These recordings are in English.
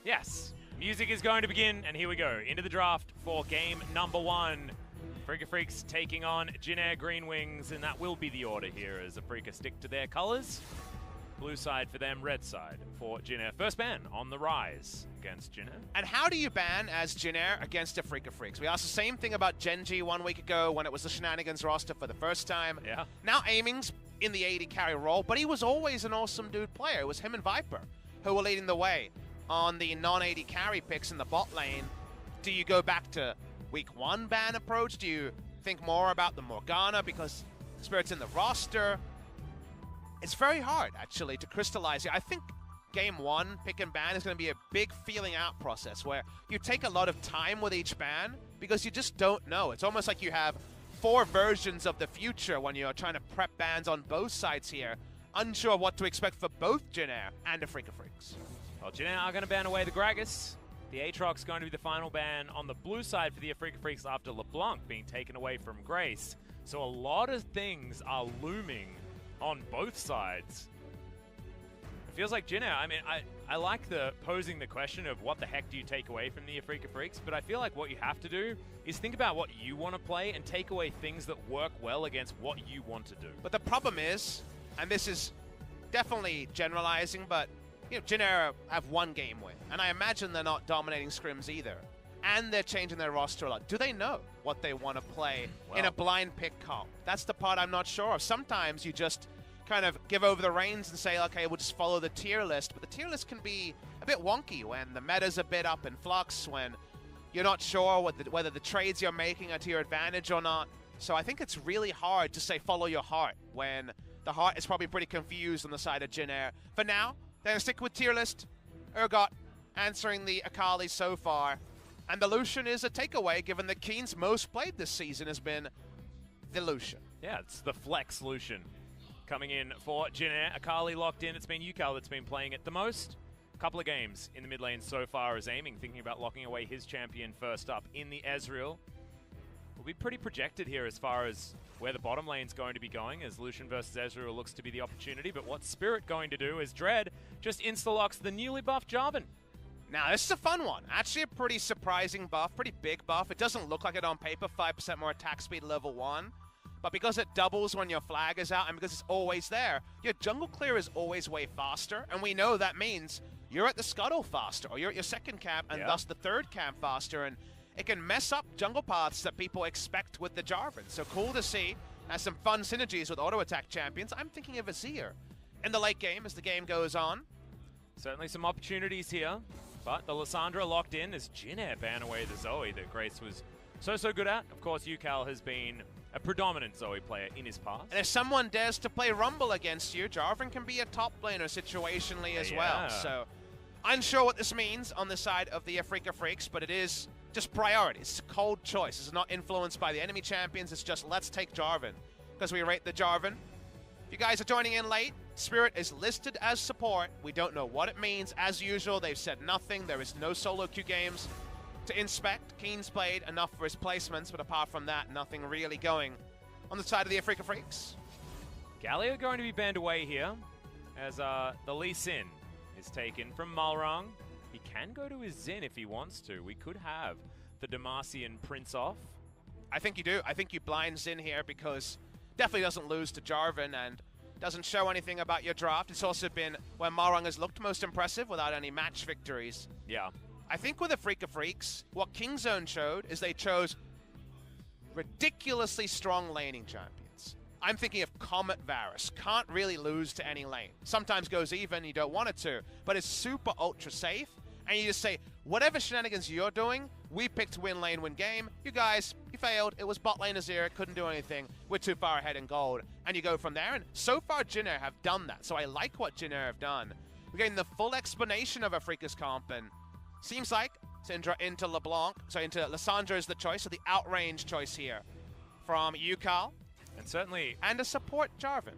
Yes, music is going to begin, and here we go into the draft for game number 1. Afreeca Freecs taking on Jin Air Green Wings, and that will be the order here as Afreeca stick to their colors. Blue side for them, red side for Jin Air. First ban on the rise against Jin Air. And how do you ban as Jin Air against Afreeca Freecs? We asked the same thing about Genji 1 week ago when it was the Shenanigans roster for the first time. Yeah. Now Aiming's in the AD carry role, but he was always an awesome dude player. It was him and Viper who were leading the way on the non-AD carry picks in the bot lane. Do you go back to week 1 ban approach? Do you think more about the Morgana because Spirit's in the roster? It's very hard, actually, to crystallize it. I think game 1, pick and ban, is going to be a big feeling out process where you take a lot of time with each ban because you just don't know. It's almost like you have 4 versions of the future when you're trying to prep bans on both sides here. Unsure what to expect for both Jin Air and Afreeca Freecs. Well, Jin Air are going to ban away the Gragas. The Aatrox going to be the final ban on the blue side for the Afreeca Freecs after LeBlanc being taken away from Grace. So a lot of things are looming on both sides. It feels like Jin Air, I mean, I like posing the question of what the heck do you take away from the Afreeca Freecs, but I feel like what you have to do is think about what you want to play and take away things that work well against what you want to do. But the problem is, and this is definitely generalizing, but you know, Jin Air have 1 game win, and I imagine they're not dominating scrims either. And they're changing their roster a lot. Do they know what they want to play in a blind pick comp? That's the part I'm not sure of. Sometimes you just kind of give over the reins and say, okay, we'll just follow the tier list. But the tier list can be a bit wonky when the meta's a bit up in flux, when you're not sure whether the trades you're making are to your advantage or not. So I think it's really hard to say follow your heart when the heart is probably pretty confused on the side of Jin Air. For now, they're going to stick with tier list. Urgot answering the Akali so far. And the Lucian is a takeaway, given that Keen's most played this season has been the Lucian. Yeah, it's the flex Lucian coming in for Jin Air. Akali locked in. It's been Yukal that's been playing it the most. A couple of games in the mid lane so far as Aiming, thinking about locking away his champion first up in the Ezreal. Will be pretty projected here as far as where the bottom lane's going to be going, as Lucian versus Ezreal looks to be the opportunity. But what's Spirit going to do is Dread just insta-locks the newly buffed Jarvan. Now, this is a fun one. Actually, a pretty surprising buff, pretty big buff. It doesn't look like it on paper, 5% more attack speed level 1. But because it doubles when your flag is out and because it's always there, your jungle clear is always way faster. And we know that means you're at the scuttle faster, or you're at your second camp and thus the third camp faster. And it can mess up jungle paths that people expect with the Jarvan. So cool to see. Has some fun synergies with auto attack champions. I'm thinking of Azir in the late game as the game goes on. Certainly some opportunities here. But the Lissandra locked in as Jin Air ban away the Zoe that Grace was so good at. Of course, Yukal has been a predominant Zoe player in his past. And if someone dares to play Rumble against you, Jarvan can be a top laner situationally as well. So, unsure what this means on the side of the Afreeca Freecs, but it is just priorities. It's a cold choice. It's not influenced by the enemy champions. It's just, let's take Jarvan, because we rate the Jarvan. If you guys are joining in late, Spirit is listed as support. We don't know what it means. As usual, they've said nothing. There is no solo queue games to inspect. Keen's played enough for his placements, but apart from that, nothing really going on the side of the Afreeca Freecs. Galio going to be banned away here as the Lee Sin is taken from Malrang. He can go to his Xin if he wants to. We could have the Demacian Prince off. I think you do. I think you blind Xin here because definitely doesn't lose to Jarvan and doesn't show anything about your draft. It's also been where Malrang has looked most impressive without any match victories. Yeah. I think with the Afreeca Freecs, what Kingzone showed is they chose ridiculously strong laning champions. I'm thinking of Comet Varus. Can't really lose to any lane. Sometimes goes even, you don't want it to, but it's super ultra safe. And you just say, whatever shenanigans you're doing, we picked win lane, win game. You guys, you failed. It was bot lane Azir, couldn't do anything. We're too far ahead in gold. And you go from there. And so far, Jin Air have done that. So I like what Jin Air have done. We're getting the full explanation of Afreeca's comp. And seems like Syndra into LeBlanc. So into Lissandra is the choice. So the outrange choice here from Yukal. And certainly... And a support Jarvan.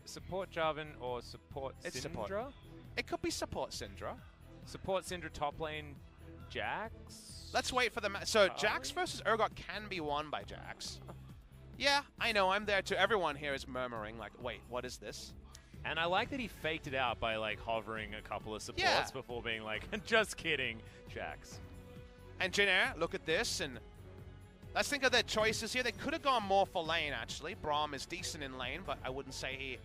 Support Jarvan or support Syndra? Support. It could be support Syndra. Support Syndra top lane Jax? Let's wait for the match. So Jax versus Urgot can be won by Jax. Yeah, I know, I'm there too. Everyone here is murmuring like, wait, what is this? And I like that he faked it out by like hovering a couple of supports before being like, just kidding, Jax. And Jin Air, look at this, and let's think of their choices here. They could have gone more for lane, actually. Braum is decent in lane, but I wouldn't say he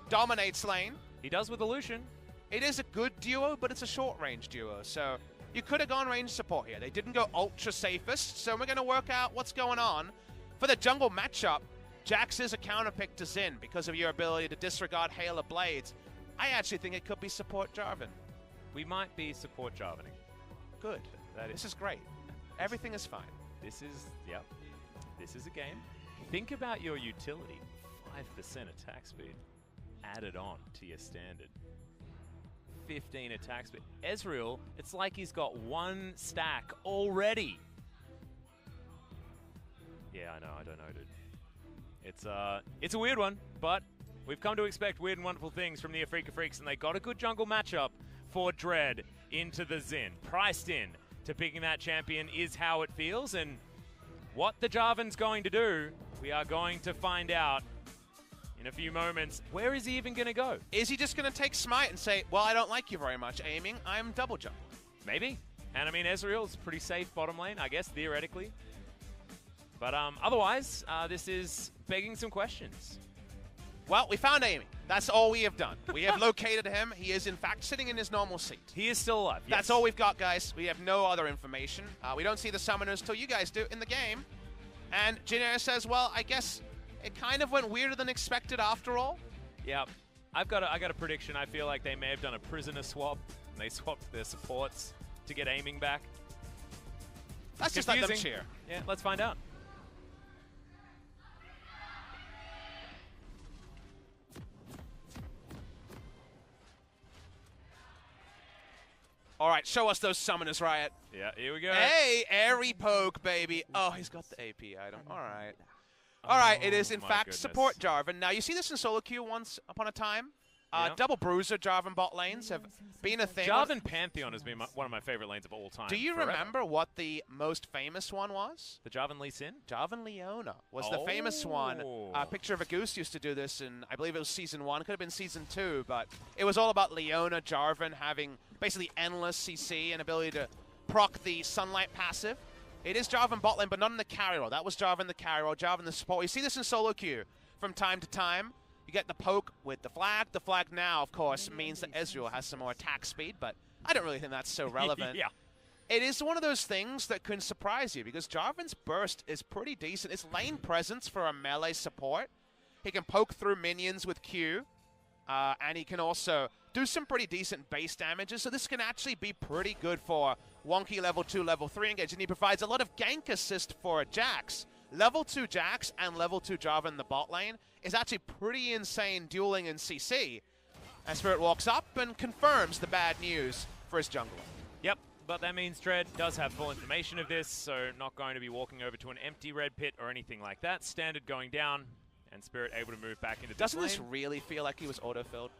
dominates lane. He does with Illusion. It is a good duo, but it's a short-range duo, so you could have gone range support here. They didn't go ultra safest, so we're going to work out what's going on. For the jungle matchup, Jax is a counter pick to Xin because of your ability to disregard Hail of Blades. I actually think it could be support Jarvan. We might be support Jarvaning. Good. This is great. Everything is fine. This is, yep. This is a game. Think about your utility. 5% attack speed added on to your standard. 15 attack speed. Ezreal, it's like he's got 1 stack already. Yeah, I know. I don't know, dude. It's a weird one, but we've come to expect weird and wonderful things from the Afreeca Freecs, and they got a good jungle matchup for Dread into the Xin. Priced in to picking that champion is how it feels, and what the Jarvan's going to do, we are going to find out in a few moments. Where is he even going to go? Is he just going to take Smite and say, well, I don't like you very much aiming, I'm double jump? Maybe. And I mean, Ezreal's pretty safe bottom lane, I guess, theoretically. But otherwise, this is begging some questions. Well, we found Amy. That's all we have done. We have located him. He is, in fact, sitting in his normal seat. He is still alive, yes. That's all we've got, guys. We have no other information. We don't see the summoners till you guys do in the game. And Jin Air says, well, I guess it kind of went weirder than expected after all. Yeah. I got a prediction. I feel like they may have done a prisoner swap, and they swapped their supports to get aiming back. Let's just let them cheer. Yeah, let's find out. All right, show us those summoners, Riot. Yeah, here we go. Hey, airy poke, baby. Oh, he's got the AP item. All right. All right, it is, in fact, support Jarvan. Now, you see this in solo queue once upon a time. Double Bruiser Jarvan bot lanes have been a thing. Jarvan Pantheon has been one of my favorite lanes of all time. Do you remember what the most famous one was? The Jarvan Lee Sin? Jarvan Leona was the famous one. A picture of a goose used to do this in, I believe it was season 1. It could have been season 2, but it was all about Leona Jarvan having basically endless CC and ability to proc the Sunlight passive. It is Jarvan bot lane, but not in the carry role. That was Jarvan the carry role, Jarvan the support. You see this in solo queue from time to time. You get the poke with the flag. The flag now, of course, means that Ezreal has some more attack speed, but I don't really think that's so relevant. Yeah. It is one of those things that can surprise you because Jarvan's burst is pretty decent. It's lane presence for a melee support. He can poke through minions with Q, and he can also do some pretty decent base damages, so this can actually be pretty good for wonky level 2, level 3 engage, and he provides a lot of gank assist for Jax. Level 2 Jax and level 2 Jarvan in the bot lane is actually pretty insane dueling in CC. And Spirit walks up and confirms the bad news for his jungler. Yep, but that means Dread does have full information of this, so not going to be walking over to an empty red pit or anything like that. Standard going down, and Spirit able to move back into this lane. Doesn't this really feel like he was auto-filled?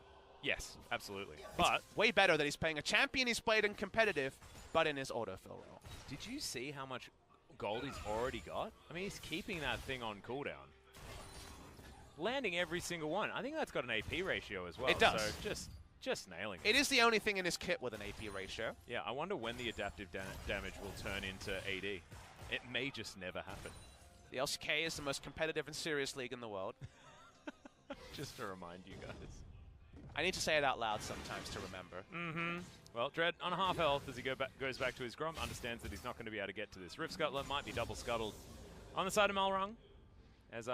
Yes, absolutely. But it's way better that he's playing a champion he's played in competitive, but in his auto-fill role. Did you see how much gold he's already got? I mean, he's keeping that thing on cooldown. Landing every single one. I think that's got an AP ratio as well. It does. So just nailing it. It is the only thing in his kit with an AP ratio. Yeah, I wonder when the adaptive damage will turn into AD. It may just never happen. The LCK is the most competitive and serious league in the world. Just to remind you guys. I need to say it out loud sometimes to remember. Mm-hmm. Well, Dread on half health as he goes back to his Grom, understands that he's not going to be able to get to this Rift Scuttler. Might be double scuttled on the side of Malrung. As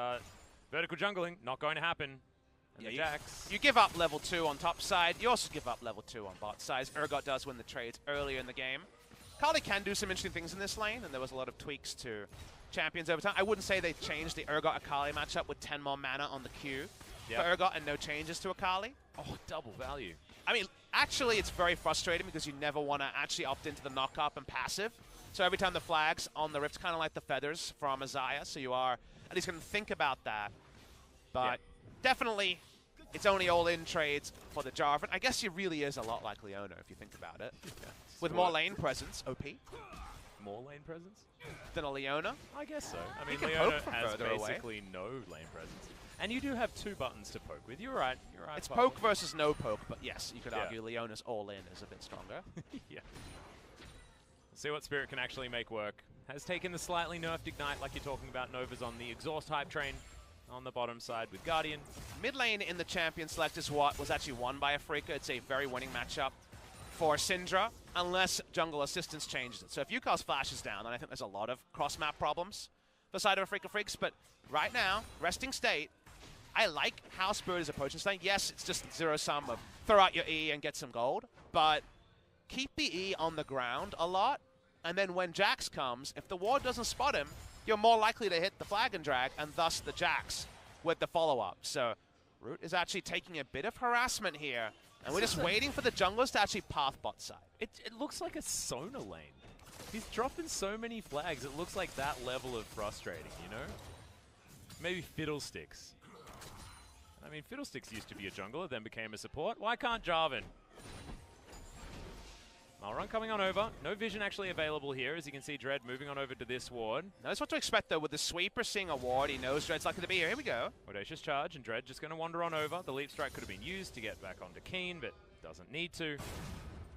vertical jungling, not going to happen. And the Jax. You give up level 2 on top side. You also give up level 2 on bot side. Urgot does win the trades earlier in the game. Kali can do some interesting things in this lane, and there was a lot of tweaks to champions over time. I wouldn't say they changed the Urgot-Akali matchup with 10 more mana on the Q for Urgot and no changes to Akali. Oh, double value. I mean, actually, it's very frustrating because you never want to actually opt into the knock-up and passive. So every time the flag's on the Rift, kind of like the feathers from Isaiah, so you are at least going to think about that. But definitely, it's only all-in trades for the Jarvan. I guess he really is a lot like Leona, if you think about it. Yeah. With more lane presence, OP. More lane presence? Than a Leona? I guess so. I mean, Leona has basically no lane presence. And you do have 2 buttons to poke with. You're right. You're right. It's poke versus no poke, but yes, you could argue Leona's all-in is a bit stronger. Yeah. We'll see what Spirit can actually make work. Has taken the slightly nerfed Ignite like you're talking about. Nova's on the exhaust hype train on the bottom side with Guardian. Mid lane in the champion select is what was actually won by Afreeca. It's a very winning matchup for Syndra, unless jungle assistance changes it. So if UCAL's flashes down, then I think there's a lot of cross-map problems for the side of Afreeca Freecs. But right now, resting state, I like how Spirit is approaching this lane. Yes, it's just zero-sum of throw out your E and get some gold, but keep the E on the ground a lot, and then when Jax comes, if the ward doesn't spot him, you're more likely to hit the flag and drag, and thus the Jax with the follow-up. So Root is actually taking a bit of harassment here, and we're just waiting for the junglers to actually path bot side. It looks like a Sona lane. He's dropping so many flags, it looks like that level of frustrating, you know? Maybe Fiddlesticks. I mean, Fiddlesticks used to be a jungler, then became a support. Why can't Jarvan? Malrun coming on over. No vision actually available here. As you can see, Dread moving on over to this ward. Knows what to expect, though. With the sweeper seeing a ward, he knows Dread's likely to be here. Here we go. Audacious charge, and Dread just going to wander on over. The leap strike could have been used to get back onto Keen, but doesn't need to.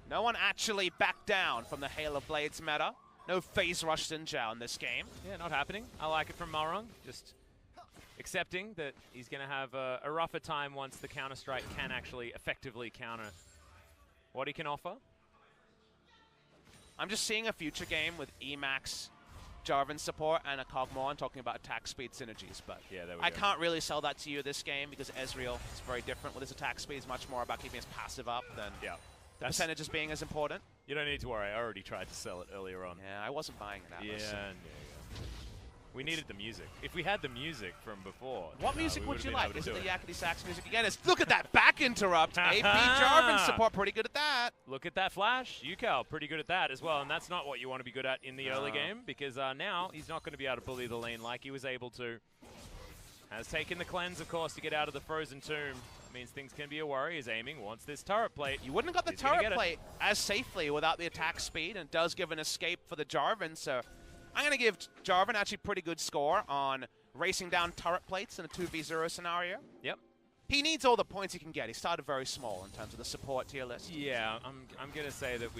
No one actually backed down from the Hail of Blades meta. No phase rush Xin in this game. Yeah, not happening. I like it from Malrun. Just accepting that he's going to have a rougher time once the counter-strike can actually effectively counter what he can offer. I'm just seeing a future game with Emax, Jarvan support, and a Kog'Maw talking about attack speed synergies, but yeah, there we I go. Can't really sell that to you this game because Ezreal is very different with his attack speed. It's much more about keeping his passive up than the percentages being as important. You don't need to worry. I already tried to sell it earlier on. Yeah, I wasn't buying it, Atlas. Yeah. We needed the music. If we had the music from before... What music would you like? Is it the Yakety Sax music again? Look at that back interrupt. AP Jarvan support, pretty good at that. Look at that flash. UCAL, pretty good at that as well. And that's not what you want to be good at in the early game, because now he's not going to be able to bully the lane like he was able to. Has taken the cleanse, of course, to get out of the frozen tomb. That means things can be a worry. He's aiming, wants this turret plate. You wouldn't have got the turret plate as safely without the attack speed, and does give an escape for the Jarvan, so... I'm going to give Jarvan actually pretty good score on racing down turret plates in a 2v0 scenario. Yep. He needs all the points he can get. He started very small in terms of the support tier list. Yeah, I'm going to say that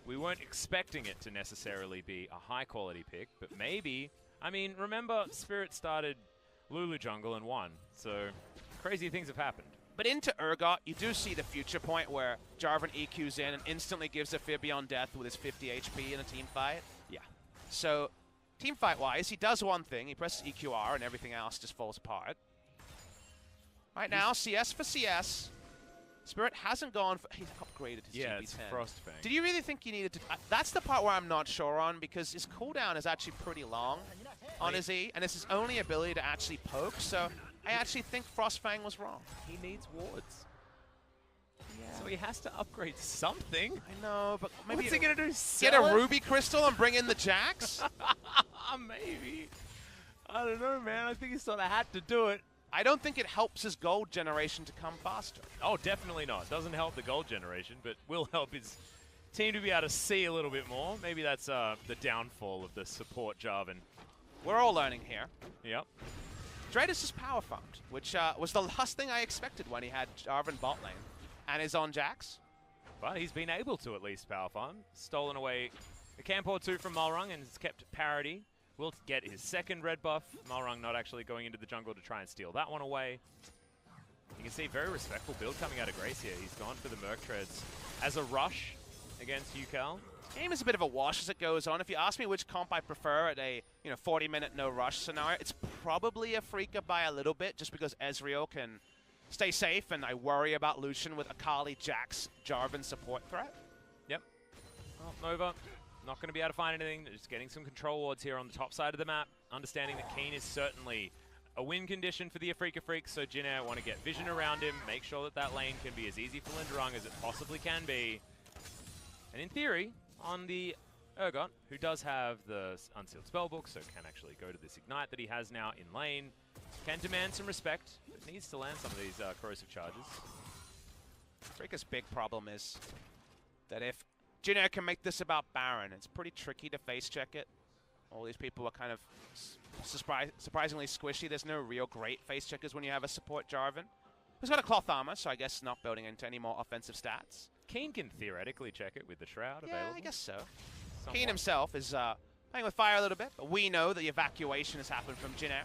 we weren't expecting it to necessarily be a high-quality pick, but maybe... I mean, remember, Spirit started Lulu jungle and won, so crazy things have happened. But into Urgot, you do see the future point where Jarvan EQs in and instantly gives a Fear Beyond Death with his 50 HP in a team fight. Yeah. So, team fight-wise, he does one thing. He presses EQR and everything else just falls apart. Right now, CS for CS. Spirit hasn't gone for... He's upgraded his GP10. It's Frostfang. Did you really think you needed to... that's the part where I'm not sure on, because his cooldown is actually pretty long on his E, and it's his only ability to actually poke, so I actually think Frostfang was wrong. He needs wards. So he has to upgrade something. I know, but maybe... What's he going to do? Get a Ruby Crystal and bring in the Jax? Maybe. I don't know, man. I think he sort of had to do it. I don't think it helps his gold generation to come faster. Oh, definitely not. Doesn't help the gold generation, but will help his team to be able to see a little bit more. Maybe that's the downfall of the support Jarvan. We're all learning here. Yep. Dread is just power farmed, which was the last thing I expected when he had Jarvan bot lane. And is on Jax. But he's been able to at least power farm. Stolen away a camp or two from Malrung and has kept parity. Will get his second red buff. Malrung not actually going into the jungle to try and steal that one away. You can see very respectful build coming out of Grace here. He's gone for the Merc Treads as a rush against UCAL. Game is a bit of a wash as it goes on. If you ask me which comp I prefer at a 40-minute no-rush scenario, it's probably Afreeca by a little bit, just because Ezreal can stay safe, and I worry about Lucian with Akali, Jax, Jarvan support threat. Yep. Well, Nova, not going to be able to find anything. Just getting some control wards here on the top side of the map. Understanding that Keen is certainly a win condition for the Afreeca Freecs, so Jin Air want to get vision around him, make sure that that lane can be as easy for Linderung as it possibly can be. And in theory, on the Urgot, who does have the Unsealed Spellbook, so can actually go to this Ignite that he has now in lane, can demand some respect, but needs to land some of these corrosive charges. Afreeca's big problem is that if Jin Air can make this about Baron, it's pretty tricky to face check it. All these people are kind of surprisingly squishy. There's no real great face checkers when you have a support Jarvan. Who's got a cloth armor, so I guess not building into any more offensive stats. Keen can theoretically check it with the Shroud available. I guess so. Somewhat. Keen himself is playing with fire a little bit, but we know that the evacuation has happened from Jin Air.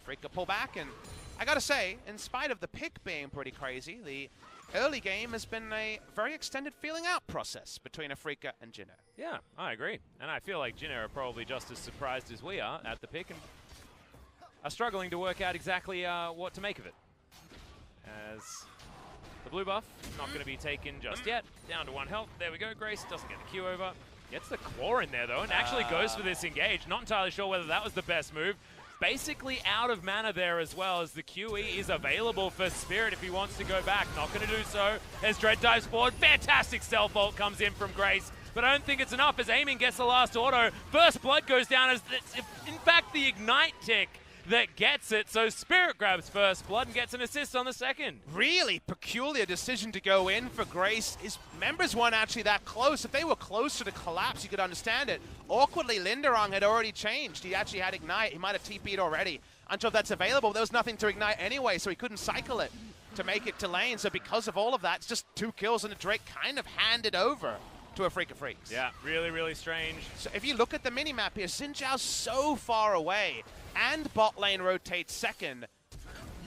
Afreeca pull back, and I gotta say, in spite of the pick being pretty crazy, the early game has been a very extended feeling out process between Afreeca and Jin Air. Yeah, I agree. And I feel like Jin Air are probably just as surprised as we are at the pick and are struggling to work out exactly what to make of it. As the blue buff not going to be taken just yet. Down to 1 health. There we go. Grace doesn't get the Q over. Gets the claw in there, though, and actually goes for this engage. Not entirely sure whether that was the best move. Basically out of mana there as well, as the QE is available for Spirit if he wants to go back. Not going to do so as Dread dives forward. Fantastic stealth ult comes in from Grace, but I don't think it's enough as Aiming gets the last auto. First blood goes down as it's, in fact, the Ignite tick that gets it. So Spirit grabs first blood and gets an assist on the second. Really peculiar decision to go in for Grace. His members weren't actually that close. If they were closer to collapse, you could understand it. Awkwardly, Linderong had already changed. He actually had Ignite. He might have TP'd already. Unsure if that's available. There was nothing to Ignite anyway, so he couldn't cycle it to make it to lane. So because of all of that, it's just 2 kills and a Drake kind of handed over to Afreeca Freecs. Yeah, really, really strange. So if you look at the minimap here, Xin Zhao's so far away, and bot lane rotates second.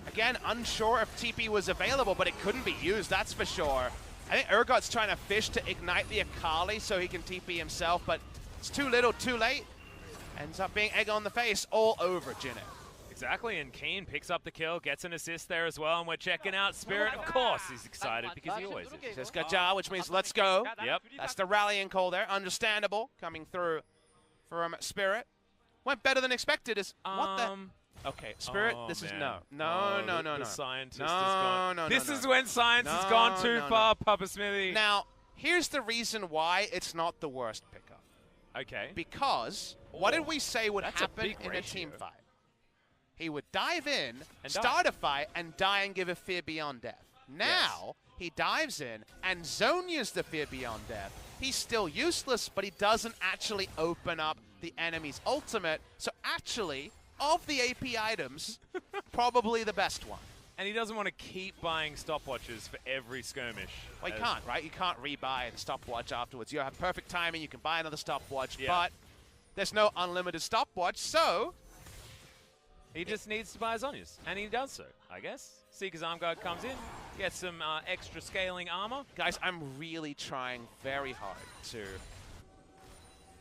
Again, unsure if TP was available, but it couldn't be used, that's for sure. I think Urgot's trying to fish to ignite the Akali so he can TP himself, but it's too little, too late. Ends up being egg on the face all over Jin Air. Exactly, and Keen picks up the kill, gets an assist there as well, and we're checking out Spirit. Of course, he's excited because he always is. Says Gaja, which means let's go. Yep. That's the rallying call there. Understandable coming through from Spirit. Went better than expected. What the? Okay, Spirit, this is no. The scientist has gone. No, this is when science has gone too far, Papa Smithy. Now, here's the reason why it's not the worst pickup. Okay. Because what did we say would happen in a team fight? He would dive in, start a fight, and die and give a Fear Beyond Death. Now, he dives in and Zhonya's the Fear Beyond Death. He's still useless, but he doesn't actually open up the enemy's ultimate. So actually, of the AP items, probably the best one. And he doesn't want to keep buying stopwatches for every skirmish. Well, you can't, right? You can't rebuy the stopwatch afterwards. You have perfect timing, you can buy another stopwatch, but there's no unlimited stopwatch, so he just needs to buy Zhonya's, and he does so, I guess. Seeker's Arm Guard comes in, gets some extra scaling armor. Guys, I'm really trying very hard to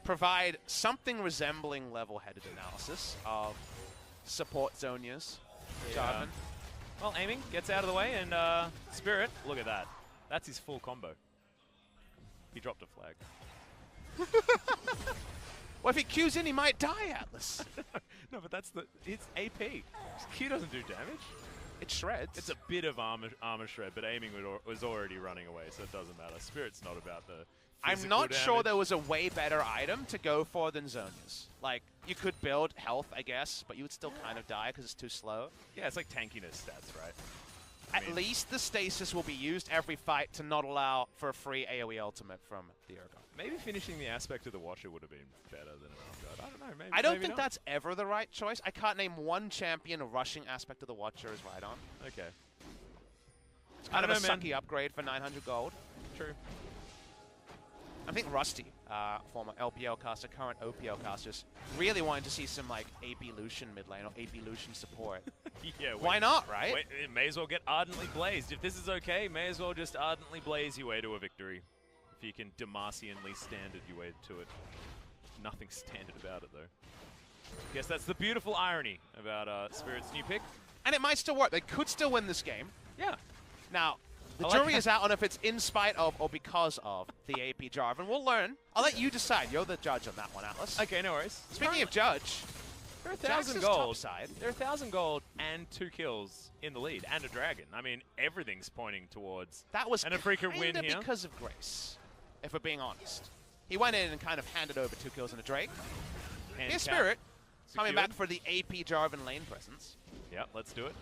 provide something resembling level-headed analysis of support Zhonya's. Jarvan. Well, Aiming gets out of the way, and Spirit, look at that. That's his full combo. He dropped a flag. Well, if he Qs in, he might die, Atlas. No, but that's it's AP. Q doesn't do damage. It shreds. It's a bit of armor shred, but Aiming was already running away, so it doesn't matter. Spirit's not about the I'm not sure there was a way better item to go for than Zhonya's. Like, you could build health, I guess, but you would still kind of die because it's too slow. Yeah, it's like tankiness stats, right? At least the stasis will be used every fight to not allow for a free AoE ultimate from the Urgot. Maybe finishing the aspect of the Watcher would have been better than an Urgot. I don't know. Maybe. I don't think that's ever the right choice. I can't name one champion rushing aspect of the Watcher is right on. Okay. It's kind of a sucky upgrade for 900 gold. True. I think Rusty, former LPL caster, current OPL casters, really wanted to see some like AP Lucian mid lane or AP Lucian support. Yeah, why not, right? It may as well get ardently blazed. If this is okay, may as well just ardently blaze your way to a victory. If you can Demacianly standard your way to it. Nothing standard about it, though. Guess that's the beautiful irony about Spirit's new pick. And it might still work. They could still win this game. Yeah. Now, the jury is out on if it's in spite of or because of the AP Jarvan. We'll learn. I'll let you decide. You're the judge on that one, Atlas. Okay, no worries. Speaking of judge, they're 1,000 gold. They're 1,000 gold and 2 kills in the lead, and a dragon. I mean, everything's pointing towards that was an Afreeca win here. Because of Grace, if we're being honest. He went in and kind of handed over 2 kills and a Drake. Here's Spirit coming back for the AP Jarvan lane presence. Yep, let's do it.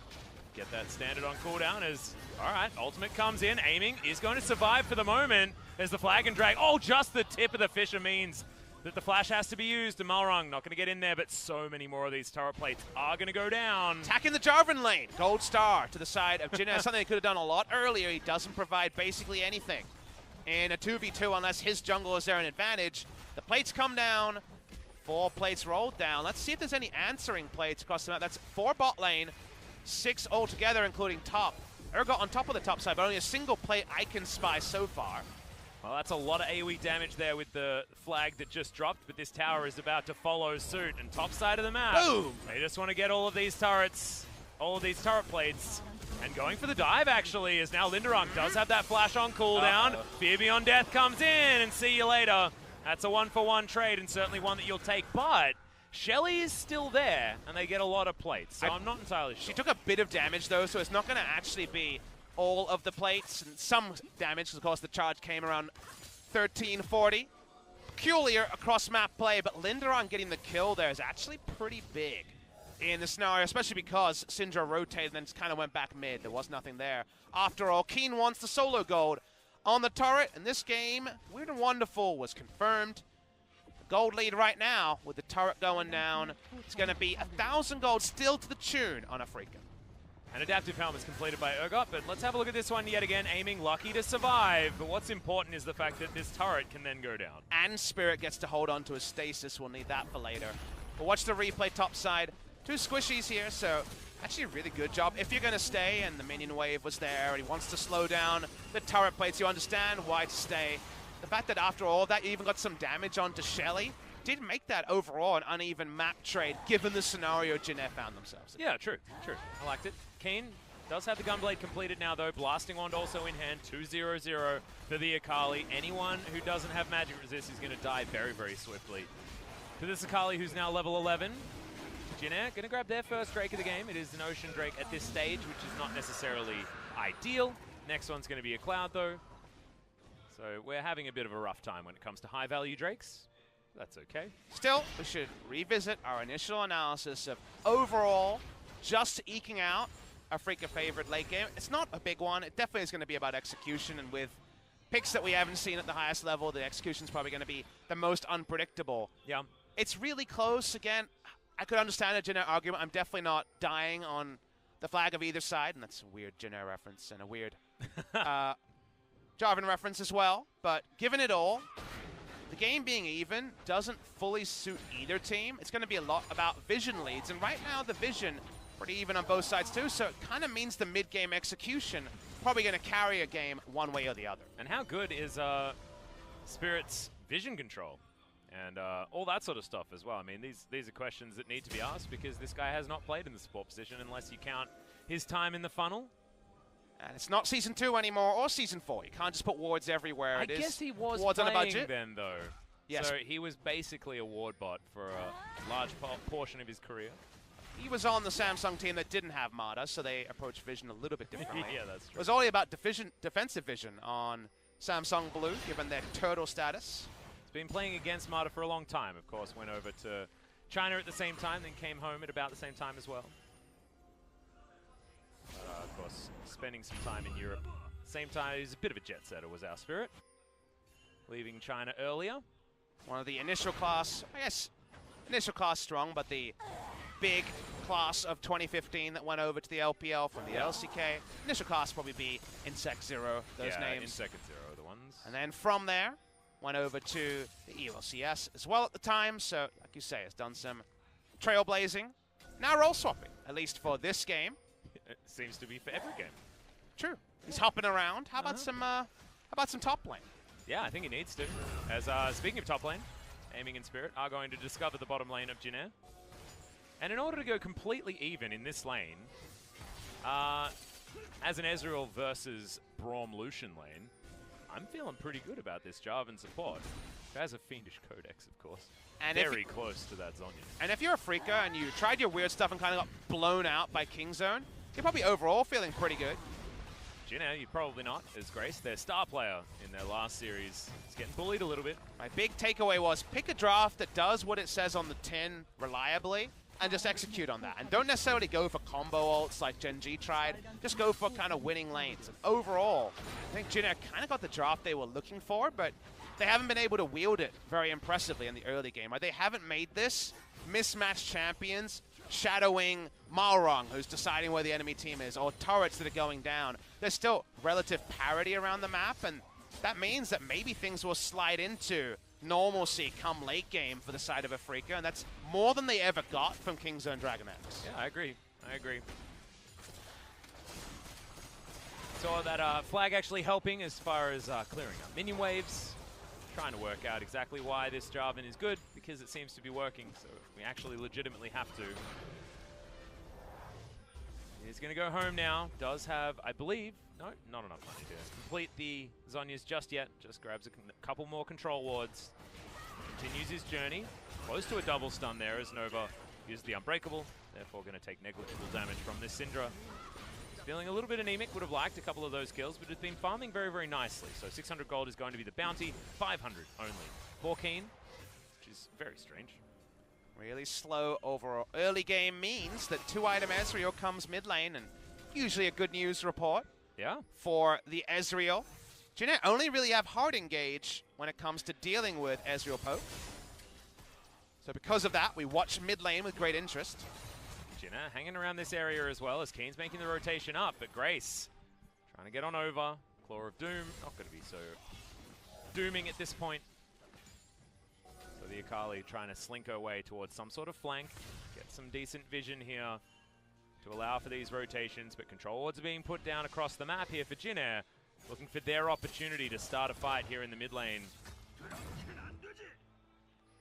Get that standard on cooldown as, all right, ultimate comes in. Aiming is going to survive for the moment as the flag and drag. Oh, just the tip of the Fisher means that the flash has to be used, and Malrung not going to get in there, but so many more of these turret plates are going to go down. Attacking the Jarvan lane. Gold star to the side of Jin Air, something he could have done a lot earlier. He doesn't provide basically anything in a 2v2 unless his jungle is there an advantage. The plates come down. 4 plates rolled down. Let's see if there's any answering plates across the map. That's 4 bot lane, 6 altogether, including top. Urgot on top of the top side, but only a single plate I can spy so far. Well, that's a lot of AoE damage there with the flag that just dropped, but this tower is about to follow suit. And top side of the map, boom! They just want to get all of these turrets, all of these turret plates. And going for the dive, actually, is now Linderung does have that flash on cooldown. Fear Beyond Death comes in, and see you later. That's a 1-for-1 trade, and certainly one that you'll take. But Shelly is still there, and they get a lot of plates, so I'm not entirely sure. She took a bit of damage, though, so it's not going to actually be all of the plates, and some damage, because of course the charge came around 1340. Peculiar across map play, but Linderung getting the kill there is actually pretty big in the scenario, especially because Syndra rotated and then just kind of went back mid. There was nothing there. After all, Keen wants the solo gold on the turret, and this game, Weird and Wonderful, was confirmed. The gold lead right now, with the turret going down, it's going to be 1,000 gold still to the tune on Afreeca. An adaptive helmet's completed by Urgot, but let's have a look at this one yet again, aiming lucky to survive. But what's important is the fact that this turret can then go down. And Spirit gets to hold on to his stasis. We'll need that for later. But watch the replay top side. 2 squishies here, so actually a really good job. If you're going to stay, and the minion wave was there, and he wants to slow down the turret plates, you understand why to stay. The fact that after all that, you even got some damage onto Shelly did make that overall an uneven map trade, given the scenario Jin Air found themselves in. Yeah, true. I liked it. Keen does have the Gunblade completed now, though. Blasting Wand also in hand. 2-0-0 for the Akali. Anyone who doesn't have magic resist is going to die very, very swiftly. For this Akali, who's now level 11, Jin Air going to grab their first Drake of the game. It is an Ocean Drake at this stage, which is not necessarily ideal. Next one's going to be a Cloud, though. So we're having a bit of a rough time when it comes to high-value Drakes. That's okay. Still, we should revisit our initial analysis of overall just eking out Afreeca favorite late game. It's not a big one. It definitely is going to be about execution, and with picks that we haven't seen at the highest level, the execution is probably going to be the most unpredictable. Yeah. It's really close. Again, I could understand a Jin Air argument. I'm definitely not dying on the flag of either side, and that's a weird Jin Air reference and a weird Jarvan reference as well. But given it all, the game being even doesn't fully suit either team. It's going to be a lot about vision leads, and right now the vision pretty even on both sides too, so it kind of means the mid-game execution probably going to carry a game one way or the other. And how good is Spirit's vision control and all that sort of stuff as well? I mean, these are questions that need to be asked because this guy has not played in the support position unless you count his time in the funnel. And it's not Season 2 anymore, or Season 4. You can't just put wards everywhere. I guess he was wards on a playing budget then, though. Yes. So he was basically a ward bot for a large portion of his career. He was on the Samsung team that didn't have Mata, so they approached vision a little bit differently. Yeah, that's true. It was only about defensive vision on Samsung Blue, given their turtle status. He's been playing against Mata for a long time, of course. Went over to China at the same time, then came home at about the same time as well. Of course, spending some time in Europe. Same time, he's a bit of a jet setter, was our Spirit. Leaving China earlier. One of the initial class, I guess, initial class strong, but the big class of 2015 that went over to the LPL from the LCK. Initial class probably be Insect Zero, those names. Insect Zero are the ones. And then from there, went over to the ELCS as well at the time, so like you say, has done some trailblazing. Now role swapping, at least for this game. It seems to be for every game. True. He's hopping around. How about some top lane? Yeah, I think he needs to. As speaking of top lane, Aiming and Spirit are going to discover the bottom lane of Jin Air. And in order to go completely even in this lane, as an Ezreal versus Braum Lucian lane, I'm feeling pretty good about this Jarvan support. Who has a fiendish codex, of course. And very close to that Zhonya. And if you're a Afreeca and you tried your weird stuff and kind of got blown out by Kingzone, you're probably overall feeling pretty good. Jin Air, you're probably not, as Grace, their star player in their last series, is getting bullied a little bit. My big takeaway was pick a draft that does what it says on the tin reliably and just execute on that. And don't necessarily go for combo ults like Gen G tried. Just go for kind of winning lanes. And overall, I think Jin Air kind of got the draft they were looking for, but they haven't been able to wield it very impressively in the early game. Right? They haven't made this mismatched champions shadowing Malrong, who's deciding where the enemy team is, or turrets that are going down. There's still relative parity around the map, and that means that maybe things will slide into normalcy come late game for the side of Afreeca, and that's more than they ever got from Kingzone Dragon X. Yeah, I agree. I agree. Saw that flag actually helping as far as clearing up minion waves. Trying to work out exactly why this Jarvan is good, because it seems to be working, so we actually legitimately have to. He's going to go home now. Does have, I believe, no, not enough money to complete the Zhonya's just yet. Just grabs a couple more control wards. Continues his journey. Close to a double stun there as Nova uses the Unbreakable. Therefore going to take negligible damage from this Syndra. He's feeling a little bit anemic. Would have liked a couple of those kills, but has been farming very, very nicely. So 600 gold is going to be the bounty. 500 only for Keen, which is very strange. Really slow overall. Early game means that 2-item Ezreal comes mid lane, and usually a good news report. Yeah. For the Ezreal. Jhin only really have hard engage when it comes to dealing with Ezreal poke. So because of that, we watch mid lane with great interest. Jhin hanging around this area as well as Keen's making the rotation up, but Grace trying to get on over. Claw of Doom, not going to be so dooming at this point. So the Akali trying to slink her way towards some sort of flank, get some decent vision here to allow for these rotations, but control wards are being put down across the map here for Jhin, looking for their opportunity to start a fight here in the mid lane.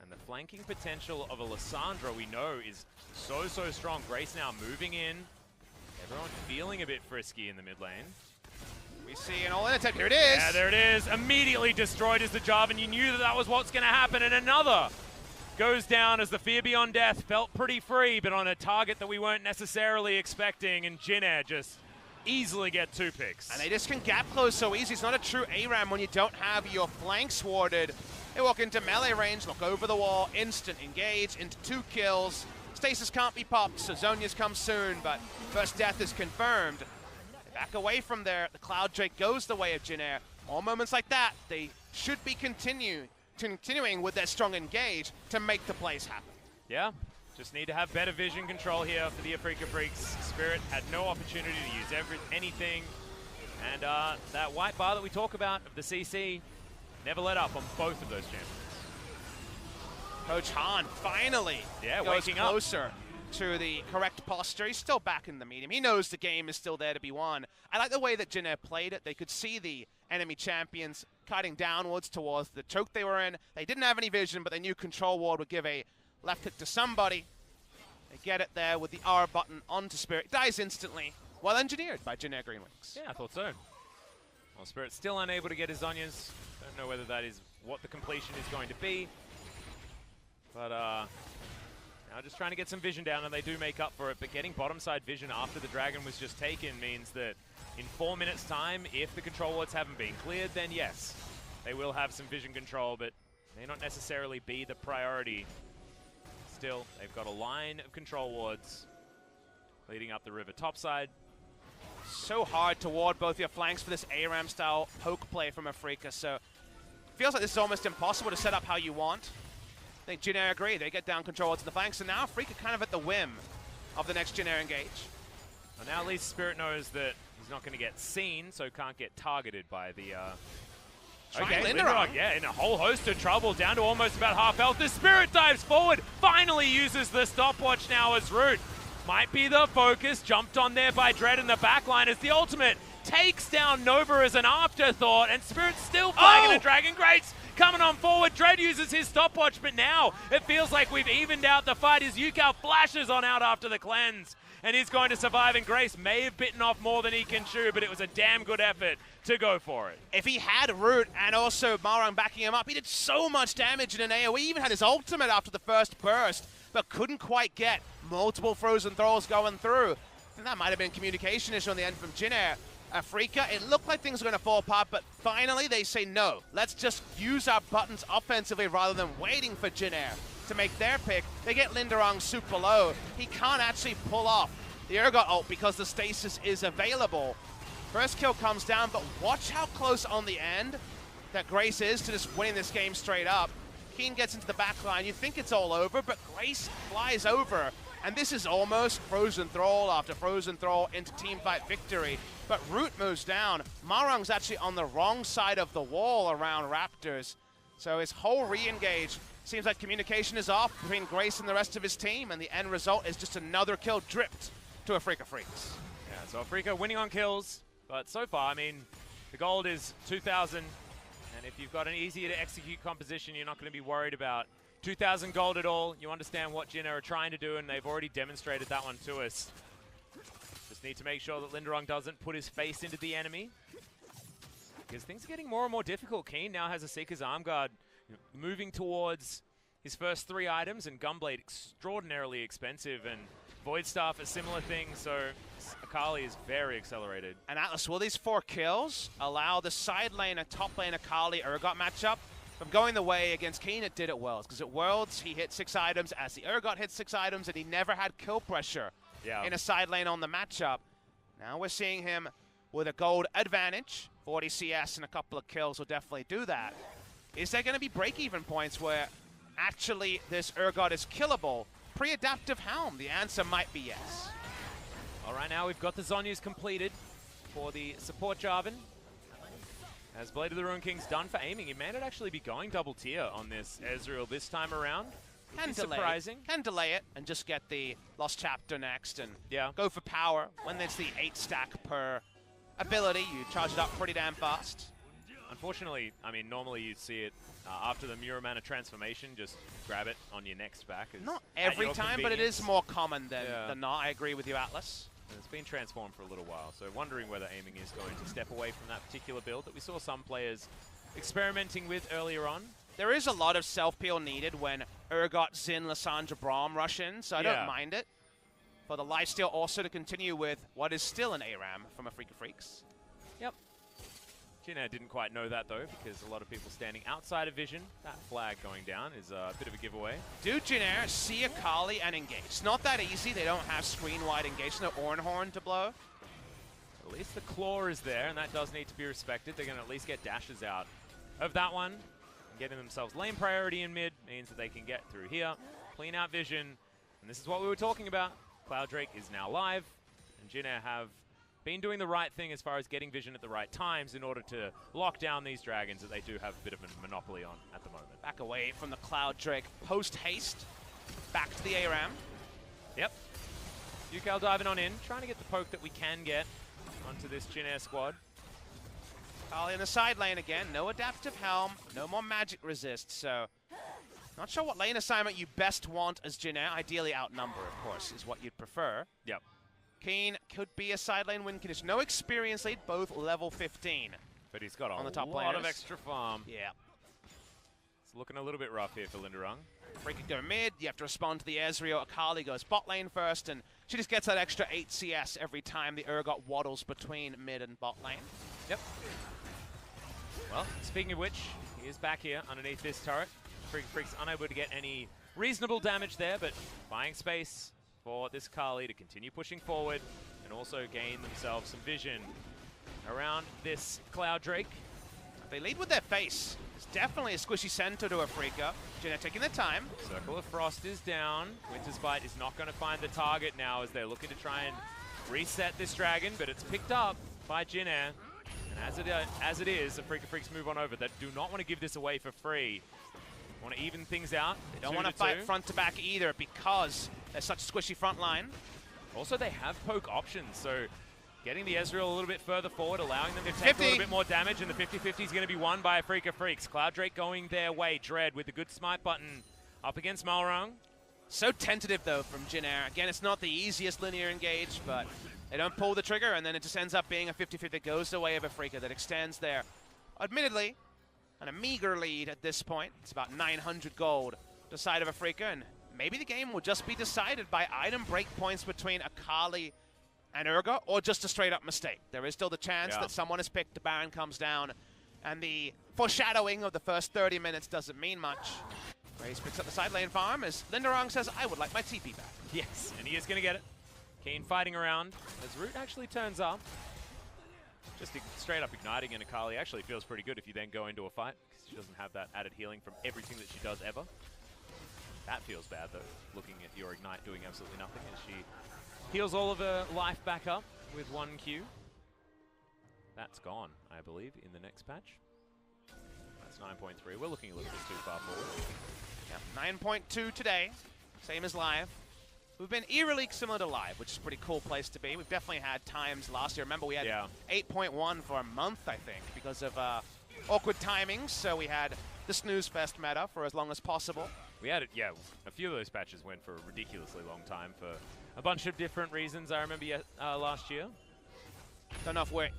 And the flanking potential of a Lissandra we know is so strong. Grace now moving in. Everyone feeling a bit frisky in the mid lane. We see an all-in attempt. Here it is. Yeah, there it is. Immediately destroyed as the Jarvan. You knew that that was what's going to happen. And another goes down as the Fear Beyond Death felt pretty free, but on a target that we weren't necessarily expecting. And Jhin just easily get 2 picks. And they just can gap close so easy. It's not a true ARAM when you don't have your flanks warded. They walk into melee range, look over the wall, instant engage into 2 kills. Stasis can't be popped, so Zhonya's come soon, but first death is confirmed. Back away from there, the Cloud Drake goes the way of Jhin. All moments like that, they should be continuing with their strong engage to make the plays happen. Yeah, just need to have better vision control here for the Afreeca Freecs. Spirit had no opportunity to use anything. And that white bar that we talk about of the CC never let up on both of those champions. Coach Han finally goes closer to the correct posture. He's still back in the medium. He knows the game is still there to be won. I like the way that Jhin played it. They could see the enemy champions cutting downwards towards the choke they were in. They didn't have any vision, but they knew Control Ward would give a left click to somebody. They get it there with the R button onto Spirit. Dies instantly. Well engineered by Jhin Greenwings. Yeah, I thought so. Well, Spirit's still unable to get his Zhonya's. Don't know whether that is what the completion is going to be. But now just trying to get some vision down, and they do make up for it. But getting bottom side vision after the dragon was just taken means that in 4 minutes time, if the control wards haven't been cleared, then yes, they will have some vision control, but may not necessarily be the priority. Still, they've got a line of control wards leading up the river topside. So hard to ward both your flanks for this ARAM style poke play from Afreeca, so it feels like this is almost impossible to set up how you want. I think Jhin agree. They get down control to the flanks, and now Afreeca kind of at the whim of the next Jhin engage. Well, now at least Spirit knows that he's not going to get seen, so can't get targeted by the... Okay, Linderog, yeah, in a whole host of trouble, down to almost about half health. The Spirit dives forward, finally uses the stopwatch now as root. Might be the focus, jumped on there by Dread in the backline as the ultimate takes down Nova as an afterthought, and Spirit's still flagging a Dragon. Grace coming on forward. Dread uses his stopwatch, but now it feels like we've evened out the fight as Yukao flashes on out after the cleanse, and he's going to survive, and Grace may have bitten off more than he can chew, but it was a damn good effort to go for it. If he had Root and also Malrong backing him up, he did so much damage in an AoE. He even had his ultimate after the first burst, but couldn't quite get multiple frozen throws going through. And that might have been a communication issue on the end from Jhin. Afreeca, it looked like things were going to fall apart, but finally they say no. Let's just use our buttons offensively rather than waiting for Jhin to make their pick. They get Linderong super low. He can't actually pull off the Urgot ult because the stasis is available. First kill comes down, but watch how close on the end that Grace is to just winning this game straight up. Keen gets into the back line. You think it's all over, but Grace flies over. And this is almost frozen thrall after frozen thrall into teamfight victory. But Root moves down. Marung's actually on the wrong side of the wall around Raptors. So his whole re-engage seems like communication is off between Grace and the rest of his team, and the end result is just another kill dripped to Afreeca Freecs. Yeah, so Afreeca winning on kills, but so far, I mean, the gold is 2,000, and if you've got an easier to execute composition, you're not going to be worried about 2,000 gold at all. You understand what Jin are trying to do, and they've already demonstrated that one to us. Just need to make sure that Linderung doesn't put his face into the enemy, because things are getting more and more difficult. Keen now has a Seeker's Arm Guard moving towards his first 3 items, and Gunblade extraordinarily expensive, and Void Staff a similar thing, so Akali is very accelerated. And Atlas, will these 4 kills allow the side lane and top lane Akali Urgot matchup from going the way against Keen? It did at Worlds, because at Worlds he hit 6 items as the Urgot hit 6 items, and he never had kill pressure in a side lane on the matchup. Now we're seeing him with a gold advantage. 40 CS and a couple of kills will definitely do that. Is there going to be break-even points where actually this Urgot is killable? Pre-adaptive Helm, the answer might be yes. All right, now we've got the Zhonya's completed for the support Jarvan. As Blade of the Ruined King's done for aiming, he may not actually be going double tier on this Ezreal this time around. Can delay surprising. Can delay it and just get the Lost Chapter next and yeah, go for power. When there's the 8 stack per ability, you charge it up pretty damn fast. Unfortunately, I mean, normally you'd see it after the Muramana transformation, just grab it on your next back. Not every time, but it is more common than not. I agree with you, Atlas. And it's been transformed for a little while, so wondering whether aiming is going to step away from that particular build that we saw some players experimenting with earlier on. There is a lot of self-peel needed when Urgot, Xin, Lissandra, Braum rush in, so I don't mind it. For the lifesteal also to continue with what is still an ARAM from Afreeca Freecs. Yep. Jin didn't quite know that, though, because a lot of people standing outside of vision. That flag going down is a bit of a giveaway. Do Jin see Akali and engage? It's not that easy. They don't have screen-wide engage. No Ornhorn to blow. At least the claw is there, and that does need to be respected. They're going to at least get dashes out of that one. And getting themselves lane priority in mid means that they can get through here, clean out vision. And this is what we were talking about. Cloud Drake is now live, and Jin have been doing the right thing as far as getting vision at the right times in order to lock down these dragons that they do have a bit of a monopoly on at the moment. Back away from the Cloud Drake post-haste. Back to the ARAM. Yep. Yukal diving on in, trying to get the poke that we can get onto this Jin squad. Akali in the side lane again. No adaptive helm, no more magic resist, so not sure what lane assignment you best want as Jin. Ideally outnumber, of course, is what you'd prefer. Yep. Keen could be a side lane win condition. No experience lead, both level 15. But he's got on the top lot of extra farm. Yeah. It's looking a little bit rough here for Linderung. Freaking go mid, you have to respond to the Ezreal. Akali goes bot lane first, and she just gets that extra 8 CS every time the Urgot waddles between mid and bot lane. Yep. Well, speaking of which, he is back here underneath this turret. Afreeca Freecs unable to get any reasonable damage there, but buying space for this Kali to continue pushing forward and also gain themselves some vision around this Cloud Drake. They lead with their face. It's definitely a squishy center to Afreeca. Jin taking their time. Circle of Frost is down. Winter's Bite is not going to find the target now as they're looking to try and reset this dragon, but it's picked up by Jin. And as it is, Afreeca Freecs move on over. They do not want to give this away for free. Want to even things out. They don't want to fight front to back either because there's such a squishy front line. Also, they have poke options, so getting the Ezreal a little bit further forward, allowing them to take a little bit more damage, and the 50-50 is going to be won by Afreeca Freecs. Cloud Drake going their way. Dread with the good smite button up against Malrung. So tentative, though, from Jin. Again, it's not the easiest linear engage, but they don't pull the trigger, and then it just ends up being a 50-50 that goes the way of Afreeca that extends there. Admittedly, on a meager lead at this point. It's about 900 gold to the side of Afreeca, and maybe the game will just be decided by item breakpoints between Akali and Urgot, or just a straight-up mistake. There is still the chance that someone is picked, the Baron comes down, and the foreshadowing of the first 30 minutes doesn't mean much. Grace picks up the side lane farm as Linderung says, I would like my TP back. Yes, and he is going to get it. Keen fighting around as Root actually turns up. Just straight up igniting in Akali actually feels pretty good if you then go into a fight, because she doesn't have that added healing from everything that she does ever. That feels bad though, looking at your ignite doing absolutely nothing as she heals all of her life back up with 1 Q. That's gone, I believe, in the next patch. That's 9.3. We're looking a little bit too far forward. Yep, 9.2 today, same as live. We've been eerily similar to live, which is a pretty cool place to be. We've definitely had times last year. Remember, we had 8.1 for a month, I think, because of awkward timings. So we had the snooze fest meta for as long as possible. We had it, yeah. A few of those patches went for a ridiculously long time for a bunch of different reasons. I remember last year. Don't know if we're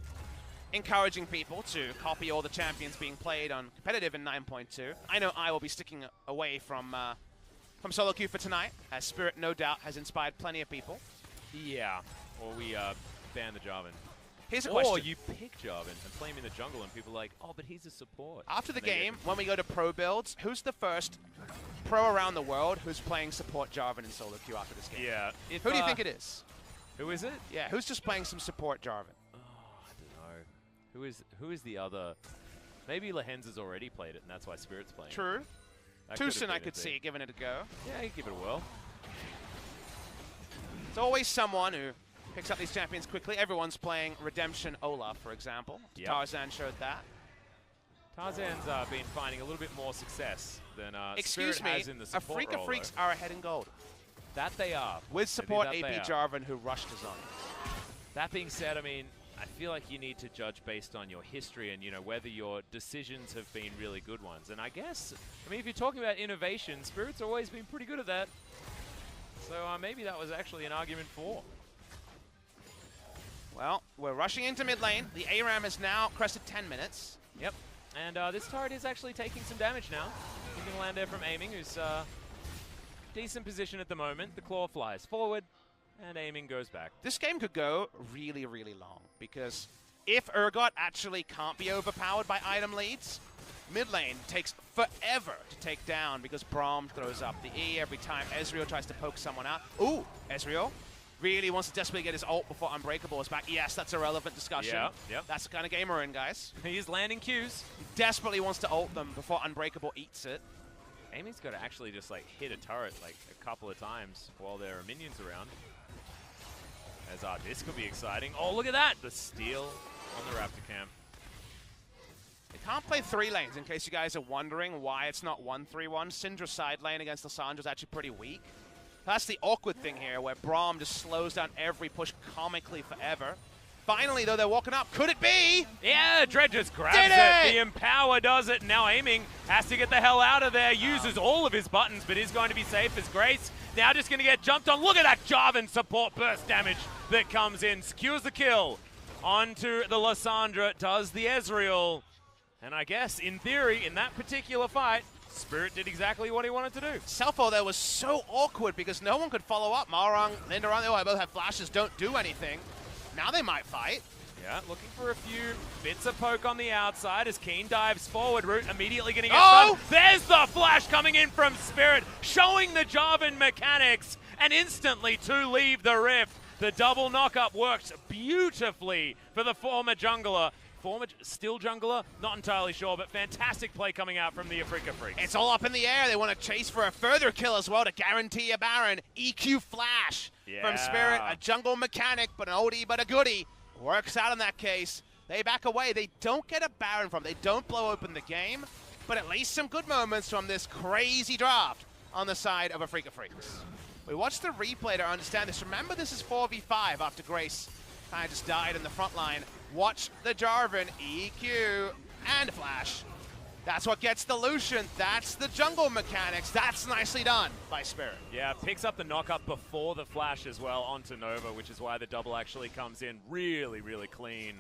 encouraging people to copy all the champions being played on competitive in 9.2. I know I will be sticking away from solo queue for tonight, as Spirit no doubt has inspired plenty of people. Yeah, or we ban the Jarvan. Here's a question. Or you pick Jarvan and play him in the jungle and people are like, oh, but he's a support. After the game, when we go to pro builds, who's the first pro around the world who's playing support Jarvan in solo queue after this game? Yeah. Who do you think it is? Who is it? Yeah, who's just playing some support Jarvan? Oh, I don't know. Who is the other? Maybe Lehenza's already played it and that's why Spirit's playing True. it. Tucson, I could see giving it a go. Yeah, he'd give it a whirl. It's always someone who picks up these champions quickly. Everyone's playing Redemption Olaf, for example. Yep. Tarzan showed that. Tarzan's been finding a little bit more success than Excuse Spirit me, has in the support Afreeca role, Freecs though. are ahead in gold. That they are. With support AP Jarvan, who rushed his on. That being said, I mean, I feel like you need to judge based on your history and, you know, whether your decisions have been really good ones. And I guess, I mean, if you're talking about innovation, Spirit's always been pretty good at that. So maybe that was actually an argument for. Well, we're rushing into mid lane. The ARAM has now crested 10 minutes. Yep. And this turret is actually taking some damage now. You can land there from aiming, who's decent position at the moment. The claw flies forward. And aiming goes back. This game could go really, really long, because if Urgot actually can't be overpowered by item leads, mid lane takes forever to take down because Braum throws up the E every time Ezreal tries to poke someone out. Ooh, Ezreal really wants to desperately get his ult before Unbreakable is back. Yes, that's a relevant discussion. Yep. That's the kind of game we're in, guys. He's landing Qs. He desperately wants to ult them before Unbreakable eats it. Aiming's got to actually just like hit a turret like a couple of times while there are minions around. As this could be exciting. Oh, look at that! The steal on the Raptor camp. They can't play 3 lanes, in case you guys are wondering why it's not 1-3-1. Syndra's side lane against Lissandra's actually pretty weak. That's the awkward thing here, where Braum just slows down every push comically forever. Finally, though, they're walking up. Could it be? Yeah, Dread just grabs it. The Empower does it. Now aiming has to get the hell out of there. Uses all of his buttons, but is going to be safe as Grace. Now just going to get jumped on. Look at that Jarvan support burst damage that comes in. Secures the kill. Onto the Lissandra. Does the Ezreal. And I guess, in theory, in that particular fight, Spirit did exactly what he wanted to do. Selfo there was so awkward because no one could follow up. Marang, Lindarang, they both have flashes, don't do anything. Now they might fight. Yeah, looking for a few bits of poke on the outside as Keen dives forward. Root immediately going to get stunned. There's the flash coming in from Spirit, showing the Jarvan mechanics, and instantly to leave the rift. The double knock-up works beautifully for the former jungler. Still jungler? Not entirely sure, but fantastic play coming out from the Afreeca Freecs. It's all up in the air. They want to chase for a further kill as well to guarantee a Baron. EQ flash from Spirit, a jungle mechanic, but an oldie but a goodie. Works out in that case. They back away. They don't get a Baron from. They don't blow open the game, but at least some good moments from this crazy draft on the side of Afreeca Freecs. We watched the replay to understand this. Remember, this is 4v5 after Grace kind of just died in the front line. Watch the Jarvan, EQ, and flash. That's what gets the Lucian. That's the jungle mechanics. That's nicely done by Spirit. Yeah, picks up the knock-up before the flash as well onto Nova, which is why the double actually comes in really, really clean.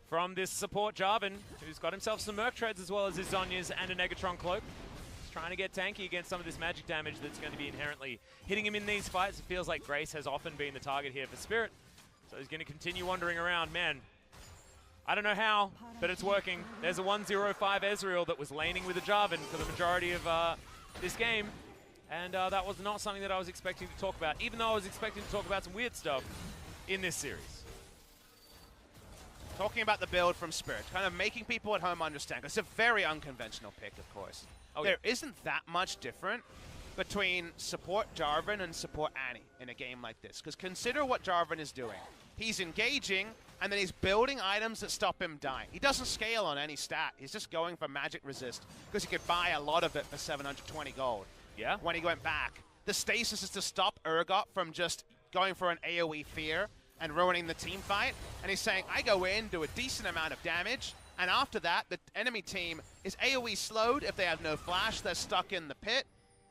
From this support Jarvan, who's got himself some Merc Treads as well as his Zhonya's and a Negatron Cloak. He's trying to get tanky against some of this magic damage that's going to be inherently hitting him in these fights. It feels like Grace has often been the target here for Spirit. So he's going to continue wandering around. Man, I don't know how, but it's working. There's a 105 Ezreal that was laning with a Jarvan for the majority of this game. And that was not something that I was expecting to talk about, even though I was expecting to talk about some weird stuff in this series. talking about the build from Spirit, kind of making people at home understand, because it's a very unconventional pick, of course. There isn't that much different between support Jarvan and support Annie in a game like this, because consider what Jarvan is doing. He's engaging, and then he's building items that stop him dying. He doesn't scale on any stat. He's just going for magic resist, because he could buy a lot of it for 720 gold. Yeah. When he went back. The stasis is to stop Urgot from just going for an AoE fear and ruining the team fight. And he's saying, I go in, do a decent amount of damage, and after that, the enemy team is AoE slowed. If they have no flash, they're stuck in the pit.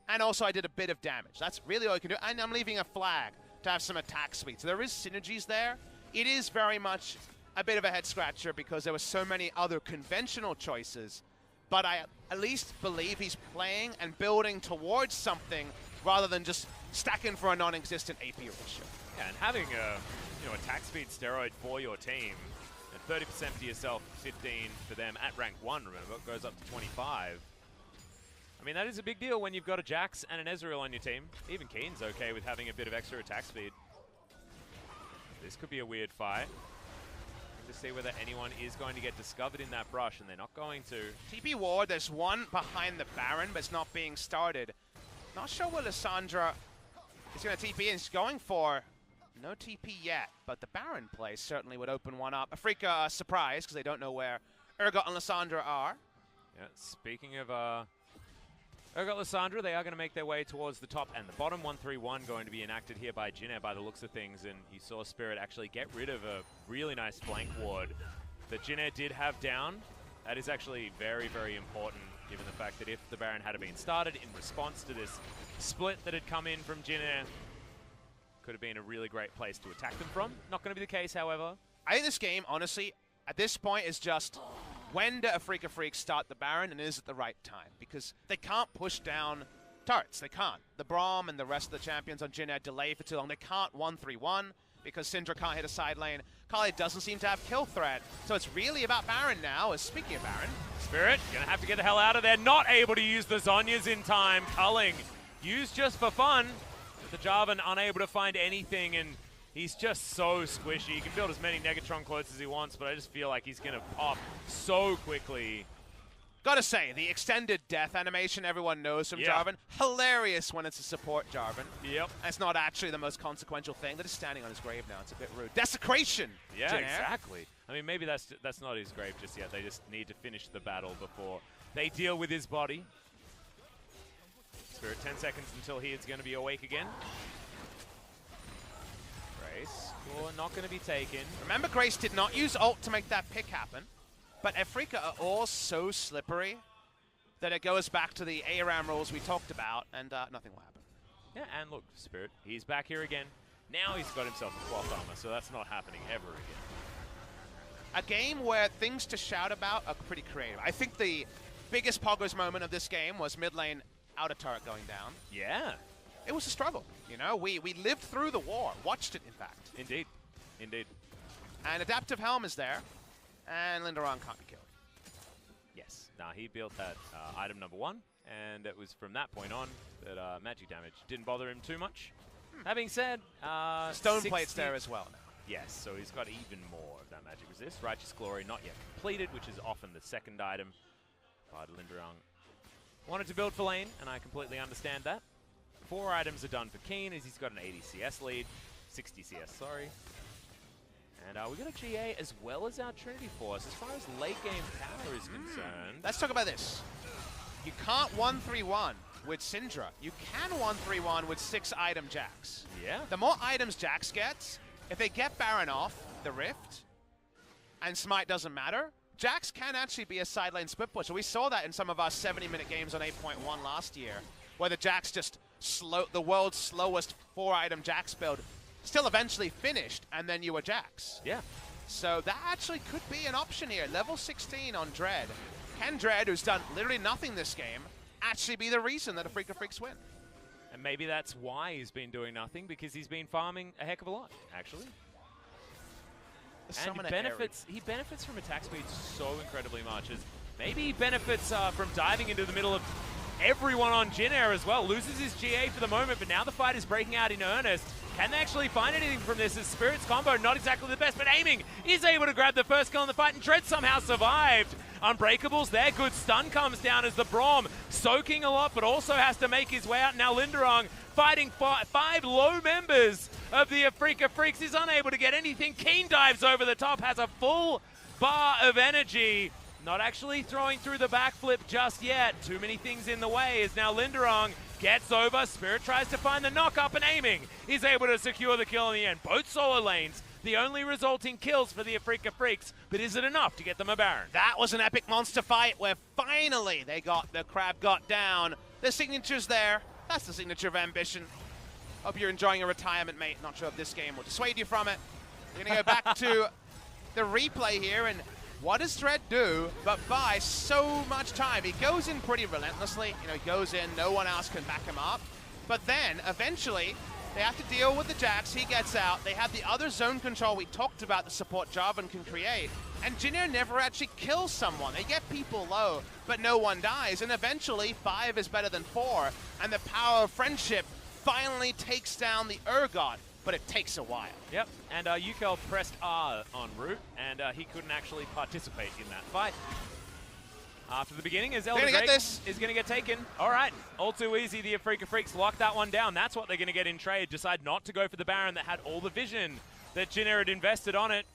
And also, I did a bit of damage. That's really all you can do. And I'm leaving a flag to have some attack speed. So there is synergies there. It is very much a bit of a head-scratcher because there were so many other conventional choices. But I at least believe he's playing and building towards something rather than just stacking for a non-existent AP ratio. Yeah, and having a attack speed steroid for your team, and 30% for yourself, 15 for them at rank 1, remember, it goes up to 25. I mean, that is a big deal when you've got a Jax and an Ezreal on your team. Even Keen's okay with having a bit of extra attack speed. This could be a weird fight. To see whether anyone is going to get discovered in that brush, and they're not going to. TP ward, there's one behind the Baron, but it's not being started. Not sure what Lissandra is going to TP in. He's going for no TP yet, but the Baron play certainly would open one up. Afreeca surprised because they don't know where Urgot and Lissandra are. Yeah, speaking of Urgot Lissandra, they are going to make their way towards the top and the bottom. 1-3-1 going to be enacted here by Jin Air by the looks of things, and you saw Spirit actually get rid of a really nice flank ward that Jin Air did have down. That is actually very, very important, given the fact that if the Baron had been started in response to this split that had come in from Jin Air, could have been a really great place to attack them from. Not going to be the case, however. I think this game, honestly, at this point is just when do Afreeca Freecs start the Baron, and is it the right time? Because they can't push down turrets. They can't. The Braum and the rest of the champions on Jin Air delay for too long. They can't 1-3-1 because Syndra can't hit a side lane. Kali doesn't seem to have kill threat. So it's really about Baron now. Speaking of Baron, Spirit gonna have to get the hell out of there. Not able to use the Zhonya's in time. Culling used just for fun. But the Jarvan unable to find anything, and he's just so squishy. He can build as many Negatron quotes as he wants, but I just feel like he's going to pop so quickly. Gotta say, the extended death animation everyone knows from Jarvan, hilarious when it's a support Jarvan. Yep. And it's not actually the most consequential thing. They're just standing on his grave now. It's a bit rude. Desecration! Yeah, exactly. I mean, maybe that's not his grave just yet. They just need to finish the battle before they deal with his body. Spirit, 10 seconds until he is going to be awake again. Or not going to be taken. Remember, Grace did not use ult to make that pick happen, but Afreeca are all so slippery that it goes back to the ARAM rules we talked about, and nothing will happen. Yeah, and look, Spirit, he's back here again. Now he's got himself a cloth armor, so that's not happening ever again. A game where things to shout about are pretty creative. I think the biggest Poggers moment of this game was mid lane outer turret going down. Yeah. It was a struggle, you know? We lived through the war, watched it, in fact. Indeed. Indeed. And Adaptive Helm is there, and Lindaron can't be killed. Yes. Now, he built that item number 1, and it was from that point on that magic damage didn't bother him too much. That being said, Stone Plate's there as well now. Yes, so he's got even more of that magic resist. Righteous Glory not yet completed, which is often the second item. But Lindaron wanted to build for lane, and I completely understand that. 4 items are done for Keen, as he's got an 80 CS lead. 60 CS, sorry. And we got a GA as well as our Trinity Force. As far as late game power is concerned... Let's talk about this. You can't 1-3-1 with Syndra. You can 1-3-1 with 6 item Jax. Yeah. The more items Jax gets, if they get Baron off the Rift, and Smite doesn't matter, Jax can actually be a side lane split pusher. We saw that in some of our 70-minute games on 8.1 last year, where the Jax just the world's slowest 4-item Jax build still eventually finished, and then you were Jax. Yeah. So that actually could be an option here. Level 16 on Dread. Can Dread, who's done literally nothing this game, actually be the reason that Afreeca Freecs win? And maybe that's why he's been doing nothing, because he's been farming a heck of a lot, actually. And he benefits from attack speed so incredibly much, as maybe he benefits from diving into the middle of everyone on Jin Air as well. Loses his GA for the moment, but now the fight is breaking out in earnest. Can they actually find anything from this? As Spirit's combo, not exactly the best, but aiming is able to grab the first kill in the fight, and Dread somehow survived. Unbreakables there, good stun comes down as the Braum soaking a lot, but also has to make his way out. Now Linderung fighting five low members of the Afreeca Freecs is unable to get anything. Keen dives over the top, has a full bar of energy. Not actually throwing through the backflip just yet. Too many things in the way as now Linderung gets over. Spirit tries to find the knock-up and aiming is able to secure the kill in the end. Both solo lanes, the only resulting kills for the Afreeca Freecs, but is it enough to get them a Baron? That was an epic monster fight where finally the crab got down. The signature's there. That's the signature of ambition. Hope you're enjoying your retirement, mate. Not sure if this game will dissuade you from it. We're going to go back to the replay here, and what does Dread do but buy so much time? He goes in pretty relentlessly. You know, he goes in, no one else can back him up. But then, eventually, they have to deal with the Jax. He gets out. They have the other zone control we talked about, the support Jarvan can create. And Jin Air never actually kills someone. They get people low, but no one dies. And eventually, 5 is better than 4. And the power of friendship finally takes down the Urgot. But it takes a while. Yep, and Yukel pressed R on route, and he couldn't actually participate in that fight. After the beginning, as Elder Drake is going to get taken. All right, all too easy. The Afreeca Freecs lock that one down. That's what they're going to get in trade. Decide not to go for the Baron that had all the vision that Jin Air had invested on it.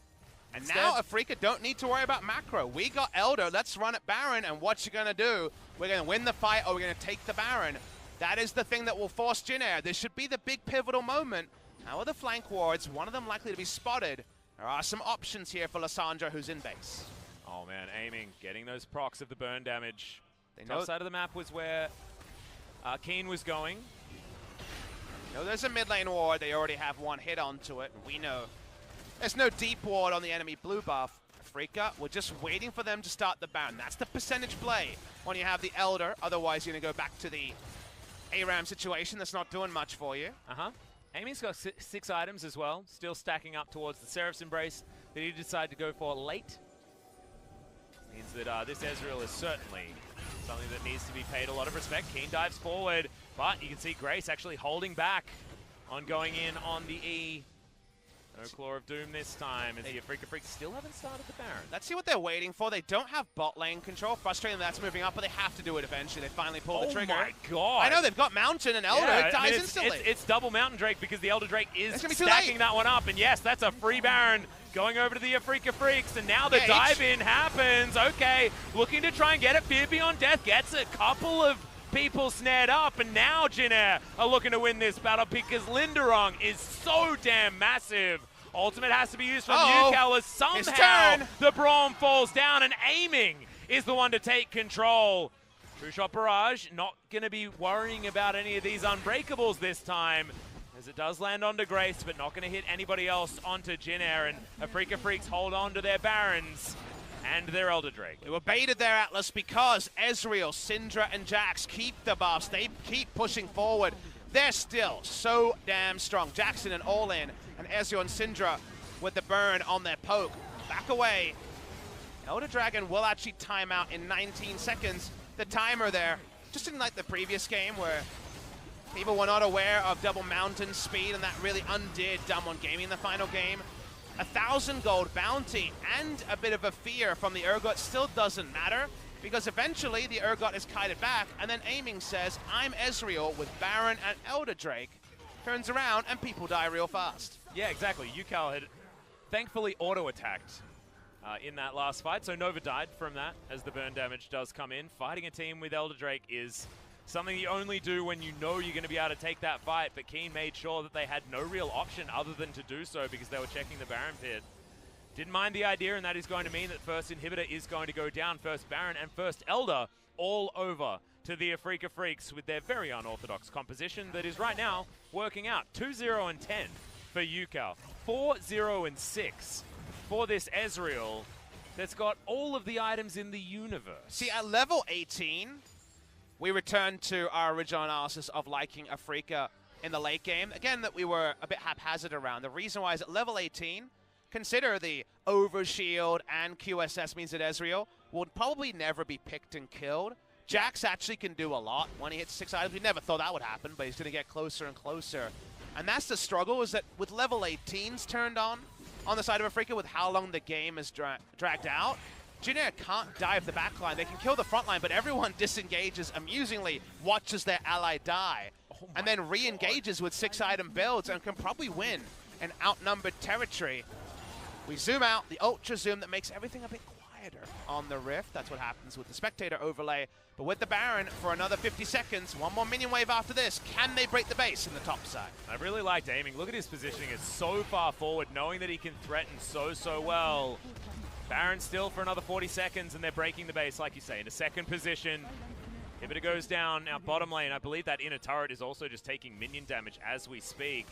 And now Afreeca don't need to worry about macro. We got Elder. Let's run at Baron, and what you going to do? We're going to win the fight, or we're going to take the Baron. That is the thing that will force Jin Air. This should be the big pivotal moment. Now with the flank wards, one of them likely to be spotted. There are some options here for Lissandra, who's in base. Oh man, aiming, getting those procs of the burn damage. The top side of the map was where Keen was going. No, there's a mid lane ward. They already have one hit onto it. We know there's no deep ward on the enemy blue buff. Afreeca, we're just waiting for them to start the Baron. That's the percentage play when you have the Elder. Otherwise, you're going to go back to the ARAM situation that's not doing much for you. Amy's got 6 items as well, still stacking up towards the Seraph's Embrace that he decided to go for late. Means that this Ezreal is certainly something that needs to be paid a lot of respect. Keen dives forward, but you can see Grace actually holding back on going in on the E. No Claw of Doom this time, as the Afreeca Freecs still haven't started the Baron. Let's see what they're waiting for. They don't have bot lane control. Frustrating that's moving up, but they have to do it eventually. They finally pull the trigger. Oh my god. I know, they've got Mountain and Elder. It dies instantly. It's double Mountain Drake because the Elder Drake is stacking that one up. And yes, that's a free Baron going over to the Afreeca Freecs. And now the dive-in happens. Okay, looking to try and get it. Fear Beyond Death gets a couple of people snared up. And now Jin Air are looking to win this battle because Linderung is so damn massive. Ultimate has to be used from Yukel as somehow the Braum falls down, and aiming is the one to take control. True Shot Barrage not going to be worrying about any of these Unbreakables this time, as it does land onto Grace, but not going to hit anybody else onto Jin Air, and Afreeca Freecs hold on to their Barons and their Elder Drake. They were baited there, Atlas, because Ezreal, Syndra, and Jax keep the buffs. They keep pushing forward. They're still so damn strong. Jackson and All-In, and Ezreal and Syndra with the burn on their poke. Back away. Elder Dragon will actually time out in 19 seconds. The timer there, just didn't like the previous game where people were not aware of double Mountain speed, and that really undid Dumb One Gaming in the final game. 1,000 gold bounty and a bit of a fear from the Urgot still doesn't matter, because eventually the Urgot is kited back, and then aiming says, I'm Ezreal with Baron and Elder Drake. Turns around, and people die real fast. Yeah, exactly. Yukel had thankfully auto-attacked in that last fight, so Nova died from that as the burn damage does come in. Fighting a team with Elder Drake is something you only do when you know you're going to be able to take that fight, but Keen made sure that they had no real option other than to do so because they were checking the Baron pit. Didn't mind the idea, and that is going to mean that first inhibitor is going to go down, first Baron and first Elder, all over to the Afreeca Freecs with their very unorthodox composition that is right now working out. 2-0 and 10 for Yukel, 4-0 and 6 for this Ezreal that's got all of the items in the universe. See, at level 18, we return to our original analysis of liking Afreeca in the late game. Again, that we were a bit haphazard around. The reason why is at level 18, consider the overshield and QSS means that Ezreal will probably never be picked and killed. Jax actually can do a lot when he hits 6 items. We never thought that would happen, but he's going to get closer and closer. And that's the struggle, is that with level 18s turned on the side of Afreeca, with how long the game is dragged out, Jin Air can't dive the backline. They can kill the front line, but everyone disengages amusingly, watches their ally die, and then re-engages with 6-item builds and can probably win an outnumbered territory. We zoom out, the ultra zoom that makes everything a bit quieter on the Rift. That's what happens with the spectator overlay. But with the Baron for another 50 seconds, one more minion wave after this. Can they break the base in the top side? I really liked aiming. Look at his positioning. It's so far forward, knowing that he can threaten so well. Baron still for another 40 seconds, and they're breaking the base, like you say, in a second position. Inhibitor goes down. Now bottom lane, I believe that inner turret is also just taking minion damage as we speak.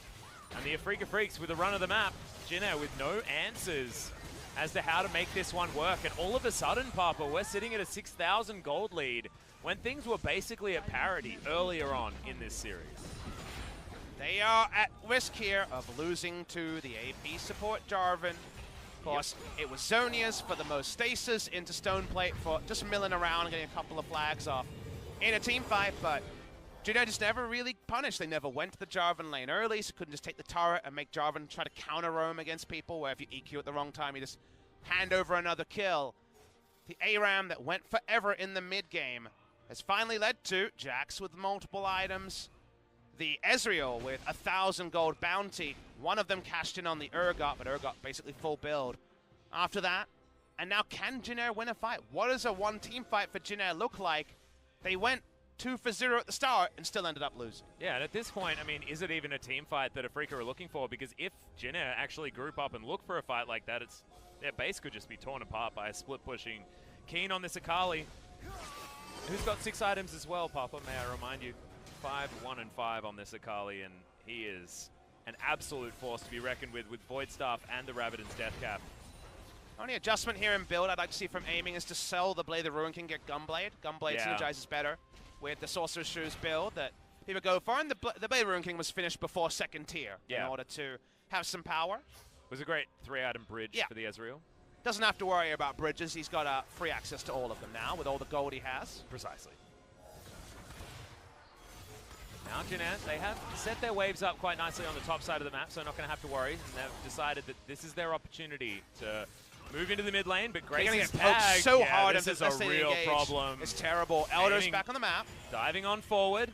And the Afreeca Freecs with the run of the map, Jin Air with no answers as to how to make this one work. And all of a sudden, Papa, we're sitting at a 6,000 gold lead when things were basically at parity earlier on in this series. They are at risk here of losing to the AP support Jarvan. Of course, it was Zonia's for the most stasis into Stoneplate for just milling around and getting a couple of flags off in a team fight, but Jin Air just never really punished. They never went to the Jarvan lane early, so couldn't just take the turret and make Jarvan try to counter roam against people, where if you EQ at the wrong time, you just hand over another kill. The ARAM that went forever in the mid game has finally led to Jax with multiple items, the Ezreal with 1,000 gold bounty. One of them cashed in on the Urgot, but Urgot basically full build after that. And now can Jin Air win a fight? What does a one-team fight for Jin Air look like? They went 2 for 0 at the start and still ended up losing. Yeah, and at this point, I mean, is it even a team fight that Afreeca are looking for? Because if Jin Air actually group up and look for a fight like that, their base could just be torn apart by a split-pushing Keen on this Akali, who's got 6 items as well, Papa, may I remind you. 5, 1, and 5 on this Akali, and he is an absolute force to be reckoned with Void Staff and the Rabbidan's Death Cap. Only adjustment here in build I'd like to see from aiming is to sell the Blade of the Ruin King, get Gunblade. Gunblade synergizes better with the Sorcerer's Shoes build that people go for, and the Blade of the Ruin King was finished before second tier in order to have some power. It was a great 3-item bridge for the Ezreal. Doesn't have to worry about bridges. He's got free access to all of them now with all the gold he has. Precisely. Now Jin Air, they have set their waves up quite nicely on the top side of the map, so they're not going to have to worry. And they've decided that this is their opportunity to move into the mid lane, but Grace is tagged. So hard, this is a real problem. It's terrible. Elder's back on the map. Diving on forward.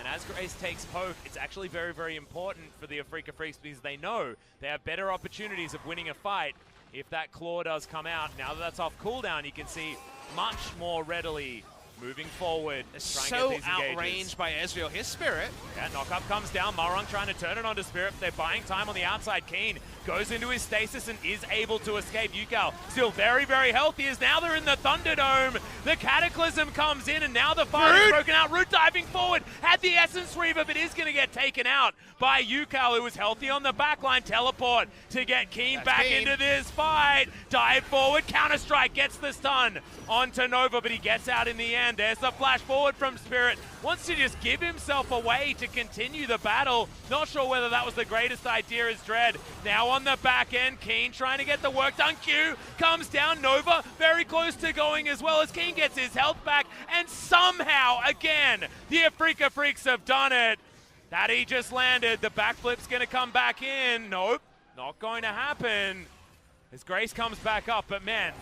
And as Grace takes poke, it's actually very important for the Afreeca Freecs because they know they have better opportunities of winning a fight if that claw does come out. Now that that's off cooldown, you can see much more readily moving forward. So outranged by Ezreal. His Spirit. Yeah, knock-up comes down. Marung trying to turn it onto Spirit. They're buying time on the outside. Keen goes into his stasis and is able to escape. Yukal still very healthy as now they're in the Thunderdome. The Cataclysm comes in and now the fire is broken out. Root diving forward. Had the Essence Reaver, but is going to get taken out by Yukal, who was healthy on the backline. Teleport to get Keen back into this fight. Dive forward. Counter-strike gets the stun onto Nova, but he gets out in the end. There's the flash forward from Spirit. Wants to just give himself away to continue the battle. Not sure whether that was the greatest idea as Dread. Now on the back end, Keen trying to get the work done. Q comes down. Nova very close to going as well as Keen gets his health back. And somehow, again, the Afreeca Freecs have done it. That he just landed. The backflip's going to come back in. Nope, not going to happen. As Grace comes back up, but man,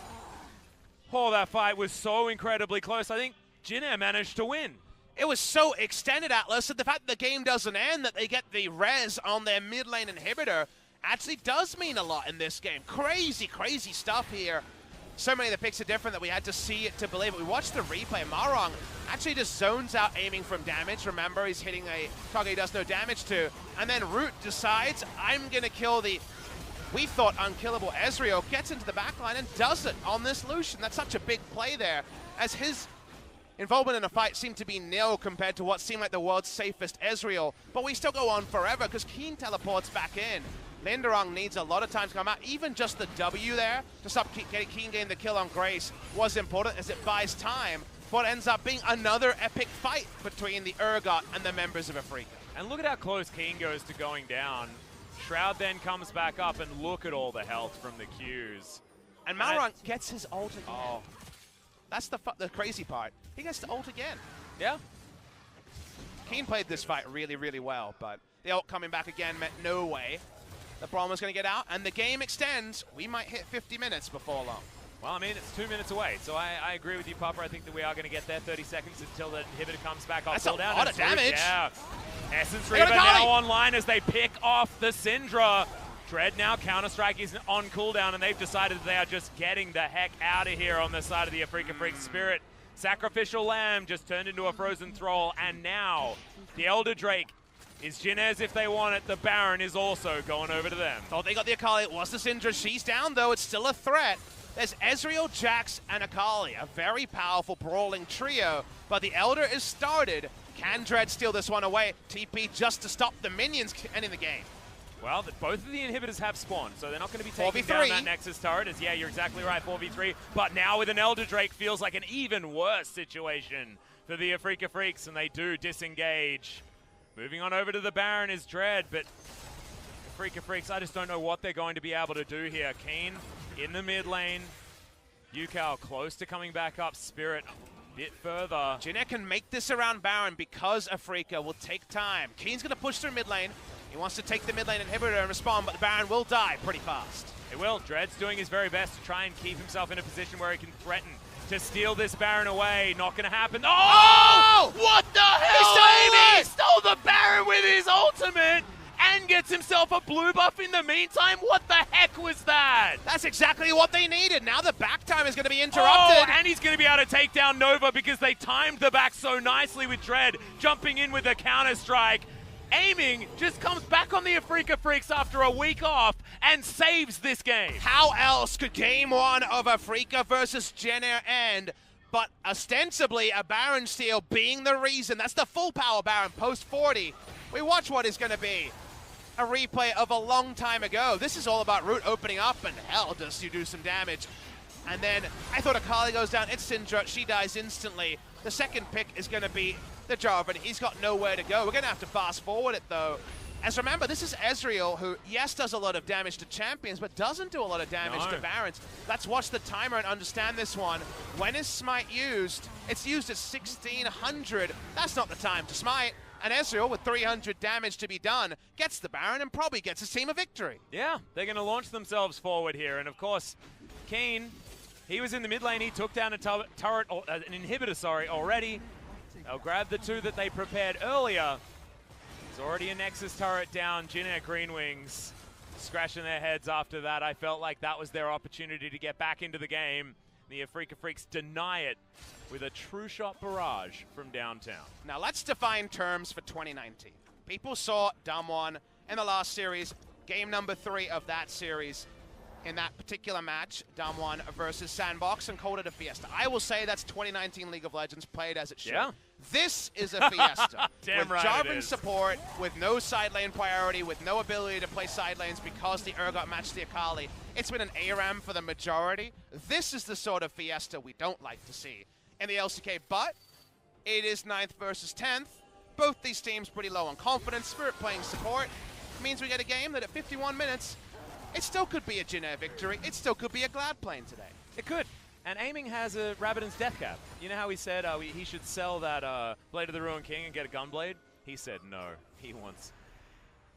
oh, that fight was so incredibly close. I think Jin Air managed to win. It was so extended, Atlas, that the fact that the game doesn't end, that they get the res on their mid lane inhibitor, actually does mean a lot in this game. Crazy stuff here. So many of the picks are different that we had to see it to believe it. We watched the replay. Marong actually just zones out aiming from damage. Remember, he's hitting a target he does no damage to. And then Root decides, I'm going to kill the, we thought, unkillable Ezreal. Gets into the backline and does it on this Lucian. That's such a big play there, as his involvement in a fight seemed to be nil compared to what seemed like the world's safest Ezreal. But we still go on forever because Keen teleports back in. Linderung needs a lot of time to come out. Even just the W there to stop Keen getting the kill on Grace was important, as it buys time for what ends up being another epic fight between the Urgot and the members of Afreeca. And look at how close Keen goes to going down. Shroud then comes back up, and look at all the health from the Qs. And Malrung gets his ult again. Oh, that's the crazy part. He gets to ult again. Yeah. Keen played this fight really well, but The ult coming back again meant no way that Braum was going to get out, and the game extends. We might hit 50 minutes before long. Well, I mean, it's 2 minutes away, so I agree with you, Papa. I think that we are going to get there. 30 seconds until the inhibitor comes back off. That's a lot of damage. Yeah. Essence Reaver now online as they pick off the Syndra. Dread now, Counter-Strike is on cooldown, and they've decided that they are just getting the heck out of here on the side of the Afreeca Freecs. Spirit, Sacrificial Lamb just turned into a Frozen Thrall, and now the Elder Drake is Jinez if they want it. The Baron is also going over to them. Oh, they got the Akali. It was the Syndra. She's down, though. It's still a threat. There's Ezreal, Jax, and Akali, a very powerful brawling trio, but the Elder is started. Can Dread steal this one away? TP just to stop the minions ending the game. Well, both of the inhibitors have spawned, so they're not going to be taking down that Nexus turret. Yeah, you're exactly right, 4v3. But now with an Elder Drake feels like an even worse situation for the Afreeca Freecs, and they do disengage. Moving on over to the Baron is Dread, but Afreeca Freecs, I just don't know what they're going to be able to do here. Keen in the mid lane. Yukao close to coming back up. Spirit a bit further. Jinez can make this around Baron because Afreeca will take time. Keen's going to push through mid lane. He wants to take the mid lane inhibitor and respond, but the Baron will die pretty fast. It will. Dread's doing his very best to try and keep himself in a position where he can threaten to steal this Baron away. Not going to happen. Oh! What the hell? He stole the Baron with his ultimate and gets himself a blue buff in the meantime. What the heck was that? That's exactly what they needed. Now the back time is going to be interrupted. Oh, and he's going to be able to take down Nova because they timed the back so nicely with Dread jumping in with a counter-strike. Aiming just comes back on the Afreeca Freecs after a week off and saves this game. How else could game one of Afreeca versus Jenner end but ostensibly a Baron steal being the reason? That's the full power Baron post 40. We watch what is going to be a replay of a long time ago. This is all about Root opening up, and hell, does you do some damage. And then I thought Akali goes down. It's Syndra. She dies instantly. The second pick is going to be the Jarvan. He's got nowhere to go. We're going to have to fast forward it, though. As remember, this is Ezreal, who, yes, does a lot of damage to champions, but doesn't do a lot of damage to Barons. Let's watch the timer and understand this one. When is Smite used? It's used at 1600. That's not the time to Smite. And Ezreal, with 300 damage to be done, gets the Baron and probably gets his team a victory. Yeah, they're going to launch themselves forward here. And, of course, Keen, he was in the mid lane. He took down an inhibitor, already. They'll grab the two that they prepared earlier. There's already a Nexus turret down. Jinner Green Wings scratching their heads after that. I felt like that was their opportunity to get back into the game. The Afreeca Freecs deny it with a true shot barrage from downtown. Now let's define terms for 2019. People saw Damwon in the last series, game number 3 of that series. In that particular match, Damwon versus Sandbox, and called it a fiesta. I will say that's 2019 League of Legends played as it should. Yeah. This is a fiesta. Damn with right Jarvan support, with no side lane priority, with no ability to play side lanes because the Urgot matched the Akali. It's been an ARAM for the majority. This is the sort of fiesta we don't like to see in the LCK, but it is 9th versus 10th. Both these teams pretty low on confidence. Spirit playing support means we get a game that at 51 minutes, it still could be a Jinner victory. It still could be a Glad plane today. It could. And Aiming has a Rabbidan's death cap. You know how he said he should sell that Blade of the Ruined King and get a Gunblade? He said no. He wants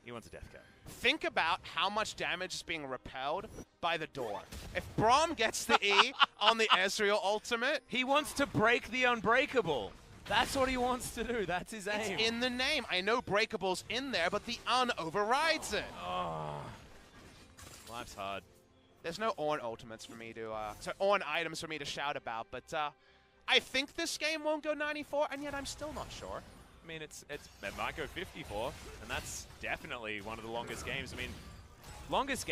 a death cap. Think about how much damage is being repelled by the door. If Braum gets the E on the Ezreal ultimate, he wants to break the unbreakable. That's what he wants to do. That's his aim. It's in the name. I know breakable's in there, but the un overrides it. Oh. Life's hard. There's no Ornn ultimates for me to, Ornn items for me to shout about, but I think this game won't go 94, and yet I'm still not sure. I mean, it might go 54, and that's definitely one of the longest games. I mean, longest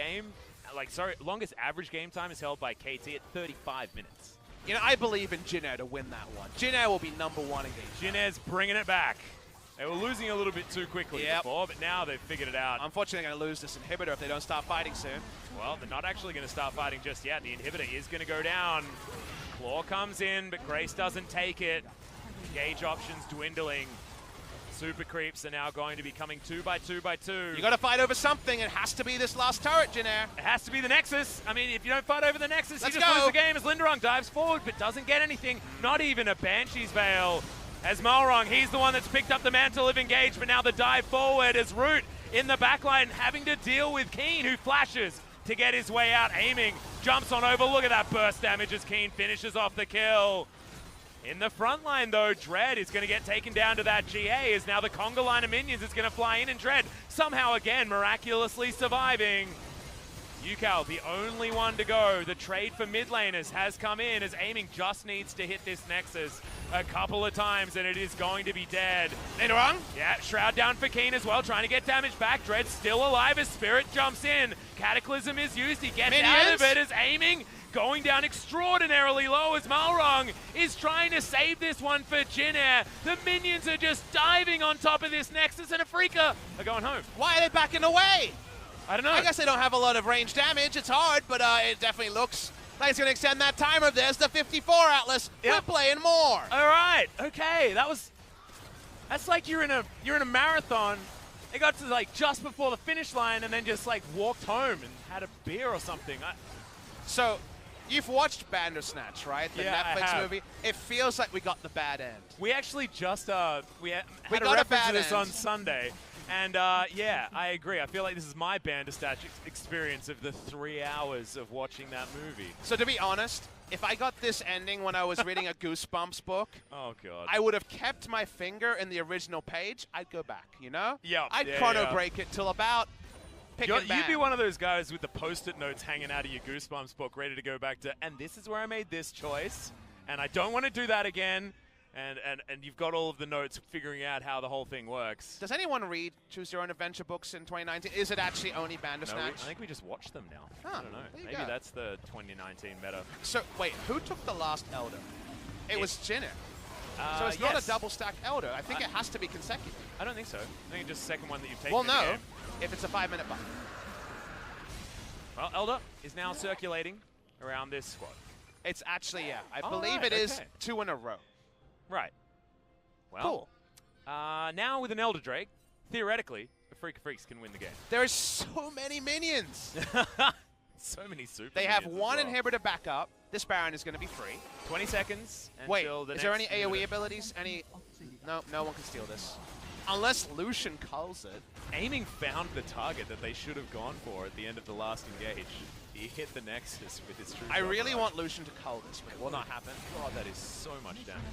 average game time is held by KT at 35 minutes. You know, I believe in Jinner to win that one. Jinner will be #1 against Jinner's bringing it back. They were losing a little bit too quickly before, but now they've figured it out. Unfortunately, they're going to lose this inhibitor if they don't start fighting soon. Well, they're not actually going to start fighting just yet. The inhibitor is going to go down. Claw comes in, but Grace doesn't take it. Gauge options dwindling. Super creeps are now going to be coming 2 by 2 by 2. You got to fight over something. It has to be this last turret, Jinner. It has to be the Nexus. I mean, if you don't fight over the Nexus, Let's you just go. lose the game as Linderung dives forward, but doesn't get anything. Not even a Banshee's Veil. as Malrong, he's the one that's picked up the mantle of engage, but now the dive forward as Root in the backline having to deal with Keen, who flashes to get his way out, aiming, jumps on over. Look at that burst damage as Keen finishes off the kill. In the front line, though, Dread is going to get taken down to that GA, as now the conga line of minions is going to fly in, and Dread somehow again miraculously surviving. Yukao, the only one to go. The trade for mid laners has come in, as aiming just needs to hit this Nexus a couple of times, and it is going to be dead. Later on? Yeah, Shroud down for Keen as well, trying to get damage back. Dread still alive as Spirit jumps in. Cataclysm is used, he gets out of it as aiming, going down extraordinarily low as Malrong is trying to save this one for Jin Air. The minions are just diving on top of this Nexus, and Afreeca are going home. Why are they backing away? I don't know. I guess they don't have a lot of range damage. It's hard, but it definitely looks like it's going to extend that timer. There's the 54 Atlas. Yep. We're playing more. All right. Okay. That's like you're in a marathon. They got to like just before the finish line and then just like walked home and had a beer or something. So you've watched Bandersnatch, right? The Netflix movie. It feels like we got the bad end. We actually just we had a reference to this on Sunday. And yeah, I agree. I feel like this is my Bandersnatch experience of the 3 hours of watching that movie. So to be honest, if I got this ending when I was reading a Goosebumps book, oh god, I would have kept my finger in the original page. I'd go back, you know? Yeah. I'd chrono break it till about pick and bang. You'd be one of those guys with the post-it notes hanging out of your Goosebumps book, ready to go back to, and this is where I made this choice, and I don't want to do that again. And you've got all of the notes figuring out how the whole thing works. Does anyone read Choose Your Own Adventure books in 2019? Is it actually only Bandersnatch? No, I think we just watch them now. Huh, I don't know. Maybe that's the 2019 meta. So, wait, who took the last Elder? It was Jin Air. So it's not a double-stacked Elder. I think it has to be consecutive. I don't think so. I think it's just the second one that you've taken. Well, no, if it's a 5-minute buff. Well, Elder is now circulating around this squad. It's actually, yeah. I believe it is 2 in a row. Right. Well, cool. Now with an Elder Drake, theoretically, Afreeca Freecs can win the game. There's so many minions. So many super They have one inhibitor backup. This Baron is going to be free. 20 seconds Wait, until is there any AoE abilities? Any? No, no one can steal this. Unless Lucian culls it. Aiming found the target that they should have gone for at the end of the last engage. He hit the Nexus with his true. I really want Lucian to cull this, but it will not happen. God, that is so much damage.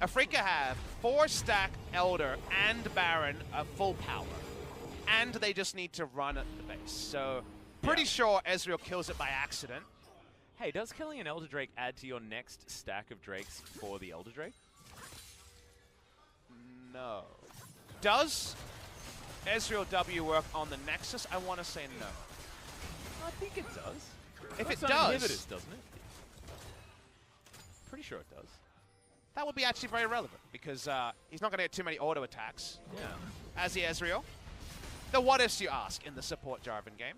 Afreeca have 4-stack Elder and Baron of full power. And they just need to run at the base. So, pretty sure Ezreal kills it by accident. Hey, does killing an Elder Drake add to your next stack of Drakes for the Elder Drake? No. Does Ezreal W work on the Nexus? I want to say no. I think it does. If it does, inhibitors, doesn't it? Pretty sure it does. That would be actually very relevant because he's not going to get too many auto attacks. Yeah. As the Ezreal. The what ifs you ask in the support Jarvan game.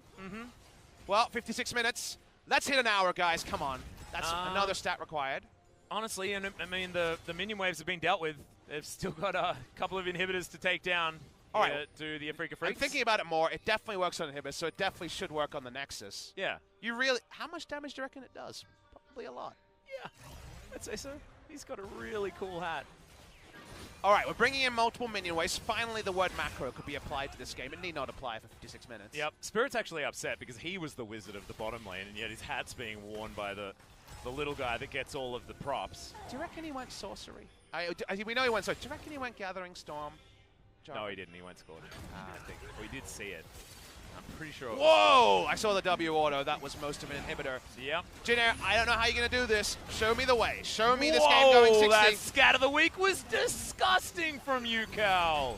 Well, 56 minutes. Let's hit an hour, guys. Come on. That's another stat required. Honestly, and I mean the minion waves have been dealt with. They've still got a couple of inhibitors to take down. All right, to the Afreeca Freecs. I'm thinking about it more. It definitely works on inhibitors, so it definitely should work on the Nexus. Yeah. You really? How much damage do you reckon it does? Probably a lot. Yeah, I'd say so. He's got a really cool hat. All right, we're bringing in multiple minion waves. Finally, the word macro could be applied to this game. It need not apply for 56 minutes. Yep. Spirit's actually upset because he was the wizard of the bottom lane, and yet his hat's being worn by the little guy that gets all of the props. Do you reckon he went sorcery? We know he went sorcery. Do you reckon he went Gathering Storm? No, he didn't. He went Scorch. I think. We did see it. I'm pretty sure. Whoa! I saw the W auto. That was most of an inhibitor. Yep. Jin Air, I don't know how you're going to do this. Show me the way. Show me this game going 60. That scat of the week was disgusting from Yukao.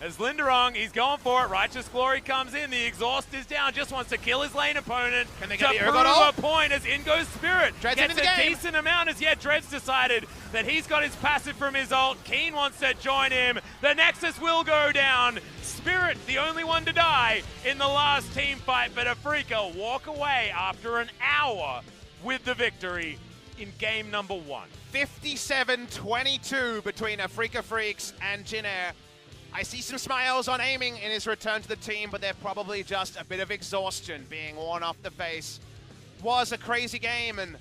As Linderong, he's going for it. Righteous Glory comes in. The exhaust is down. Just wants to kill his lane opponent. Can they get the prove a point as in goes Spirit. Dread's gets into the a game. decent amount as yet Dread's decided that he's got his passive from his ult. Keen wants to join him. The Nexus will go down. Spirit, the only one to die in the last team fight, but Afreeca walk away after an hour with the victory in game number 1. 57-22 between Afreeca Freecs and Jin Air. I see some smiles on aiming in his return to the team, but they're probably just a bit of exhaustion being worn off the face. Was a crazy game, and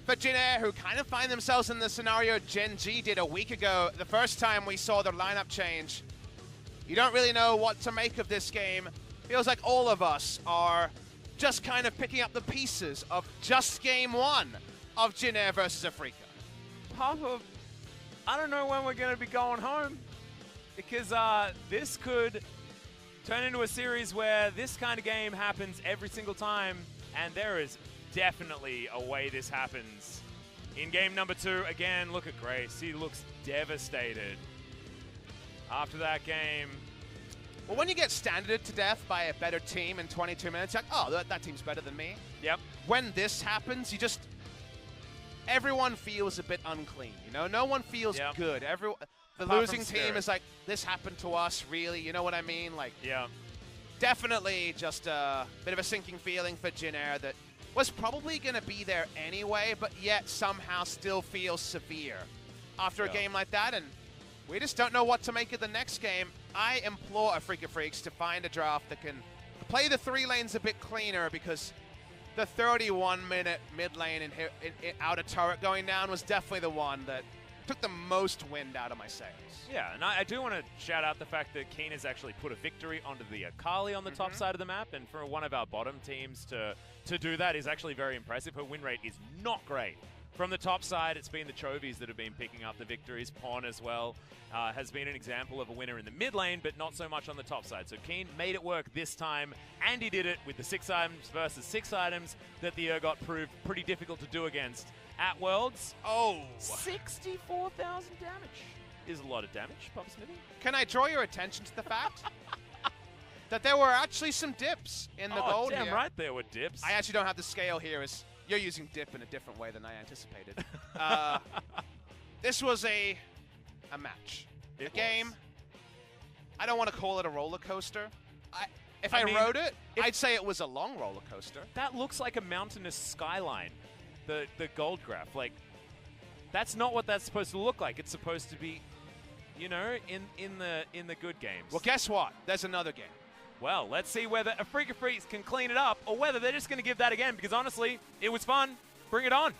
for Jin Air, who kind of find themselves in the scenario Gen G did a week ago, the first time we saw their lineup change. You don't really know what to make of this game. Feels like all of us are just kind of picking up the pieces of just game one of Jin Air versus Afreeca. Papa, I don't know when we're going to be going home, because this could turn into a series where this kind of game happens every single time, and there is definitely a way this happens. In game number 2, again, look at Grace. He looks devastated after that game. Well, when you get standarded to death by a better team in 22 minutes, you're like, oh, that team's better than me. Yep. When this happens, you just... everyone feels a bit unclean, you know? No one feels good. The losing team is like, this happened to us, really? You know what I mean? Like, yeah. Definitely just a bit of a sinking feeling for Jin Air that was probably going to be there anyway, but yet somehow still feels severe after a game like that, and we just don't know what to make of the next game. I implore Afreeca Freecs to find a draft that can play the 3 lanes a bit cleaner, because the 31-minute mid lane and out of turret going down was definitely the one that took the most wind out of my sails. Yeah, and I do want to shout out the fact that Keen has actually put a victory onto the Akali on the top side of the map, and for one of our bottom teams to do that is actually very impressive. Her win rate is not great. From the top side, it's been the Chovies that have been picking up the victories. Pon as well has been an example of a winner in the mid lane, but not so much on the top side. So Keen made it work this time, and he did it with the 6 items versus 6 items that the Urgot proved pretty difficult to do against at Worlds. Oh! 64,000 damage is a lot of damage, Papa Smithy. Can I draw your attention to the fact that there were actually some dips in the gold damn here? Right, there were dips. I actually don't have the scale here, as you're using dip in a different way than I anticipated. This was a match. A game. I don't want to call it a roller coaster. If I rode it, I'd say it was a long roller coaster. That looks like a mountainous skyline, the gold graph. Like, that's not what that's supposed to look like. It's supposed to be, you know, in the good games. Well, guess what? There's another game. Well, let's see whether Afreeca Freecs can clean it up, or whether they're just going to give that again, because honestly, it was fun. Bring it on.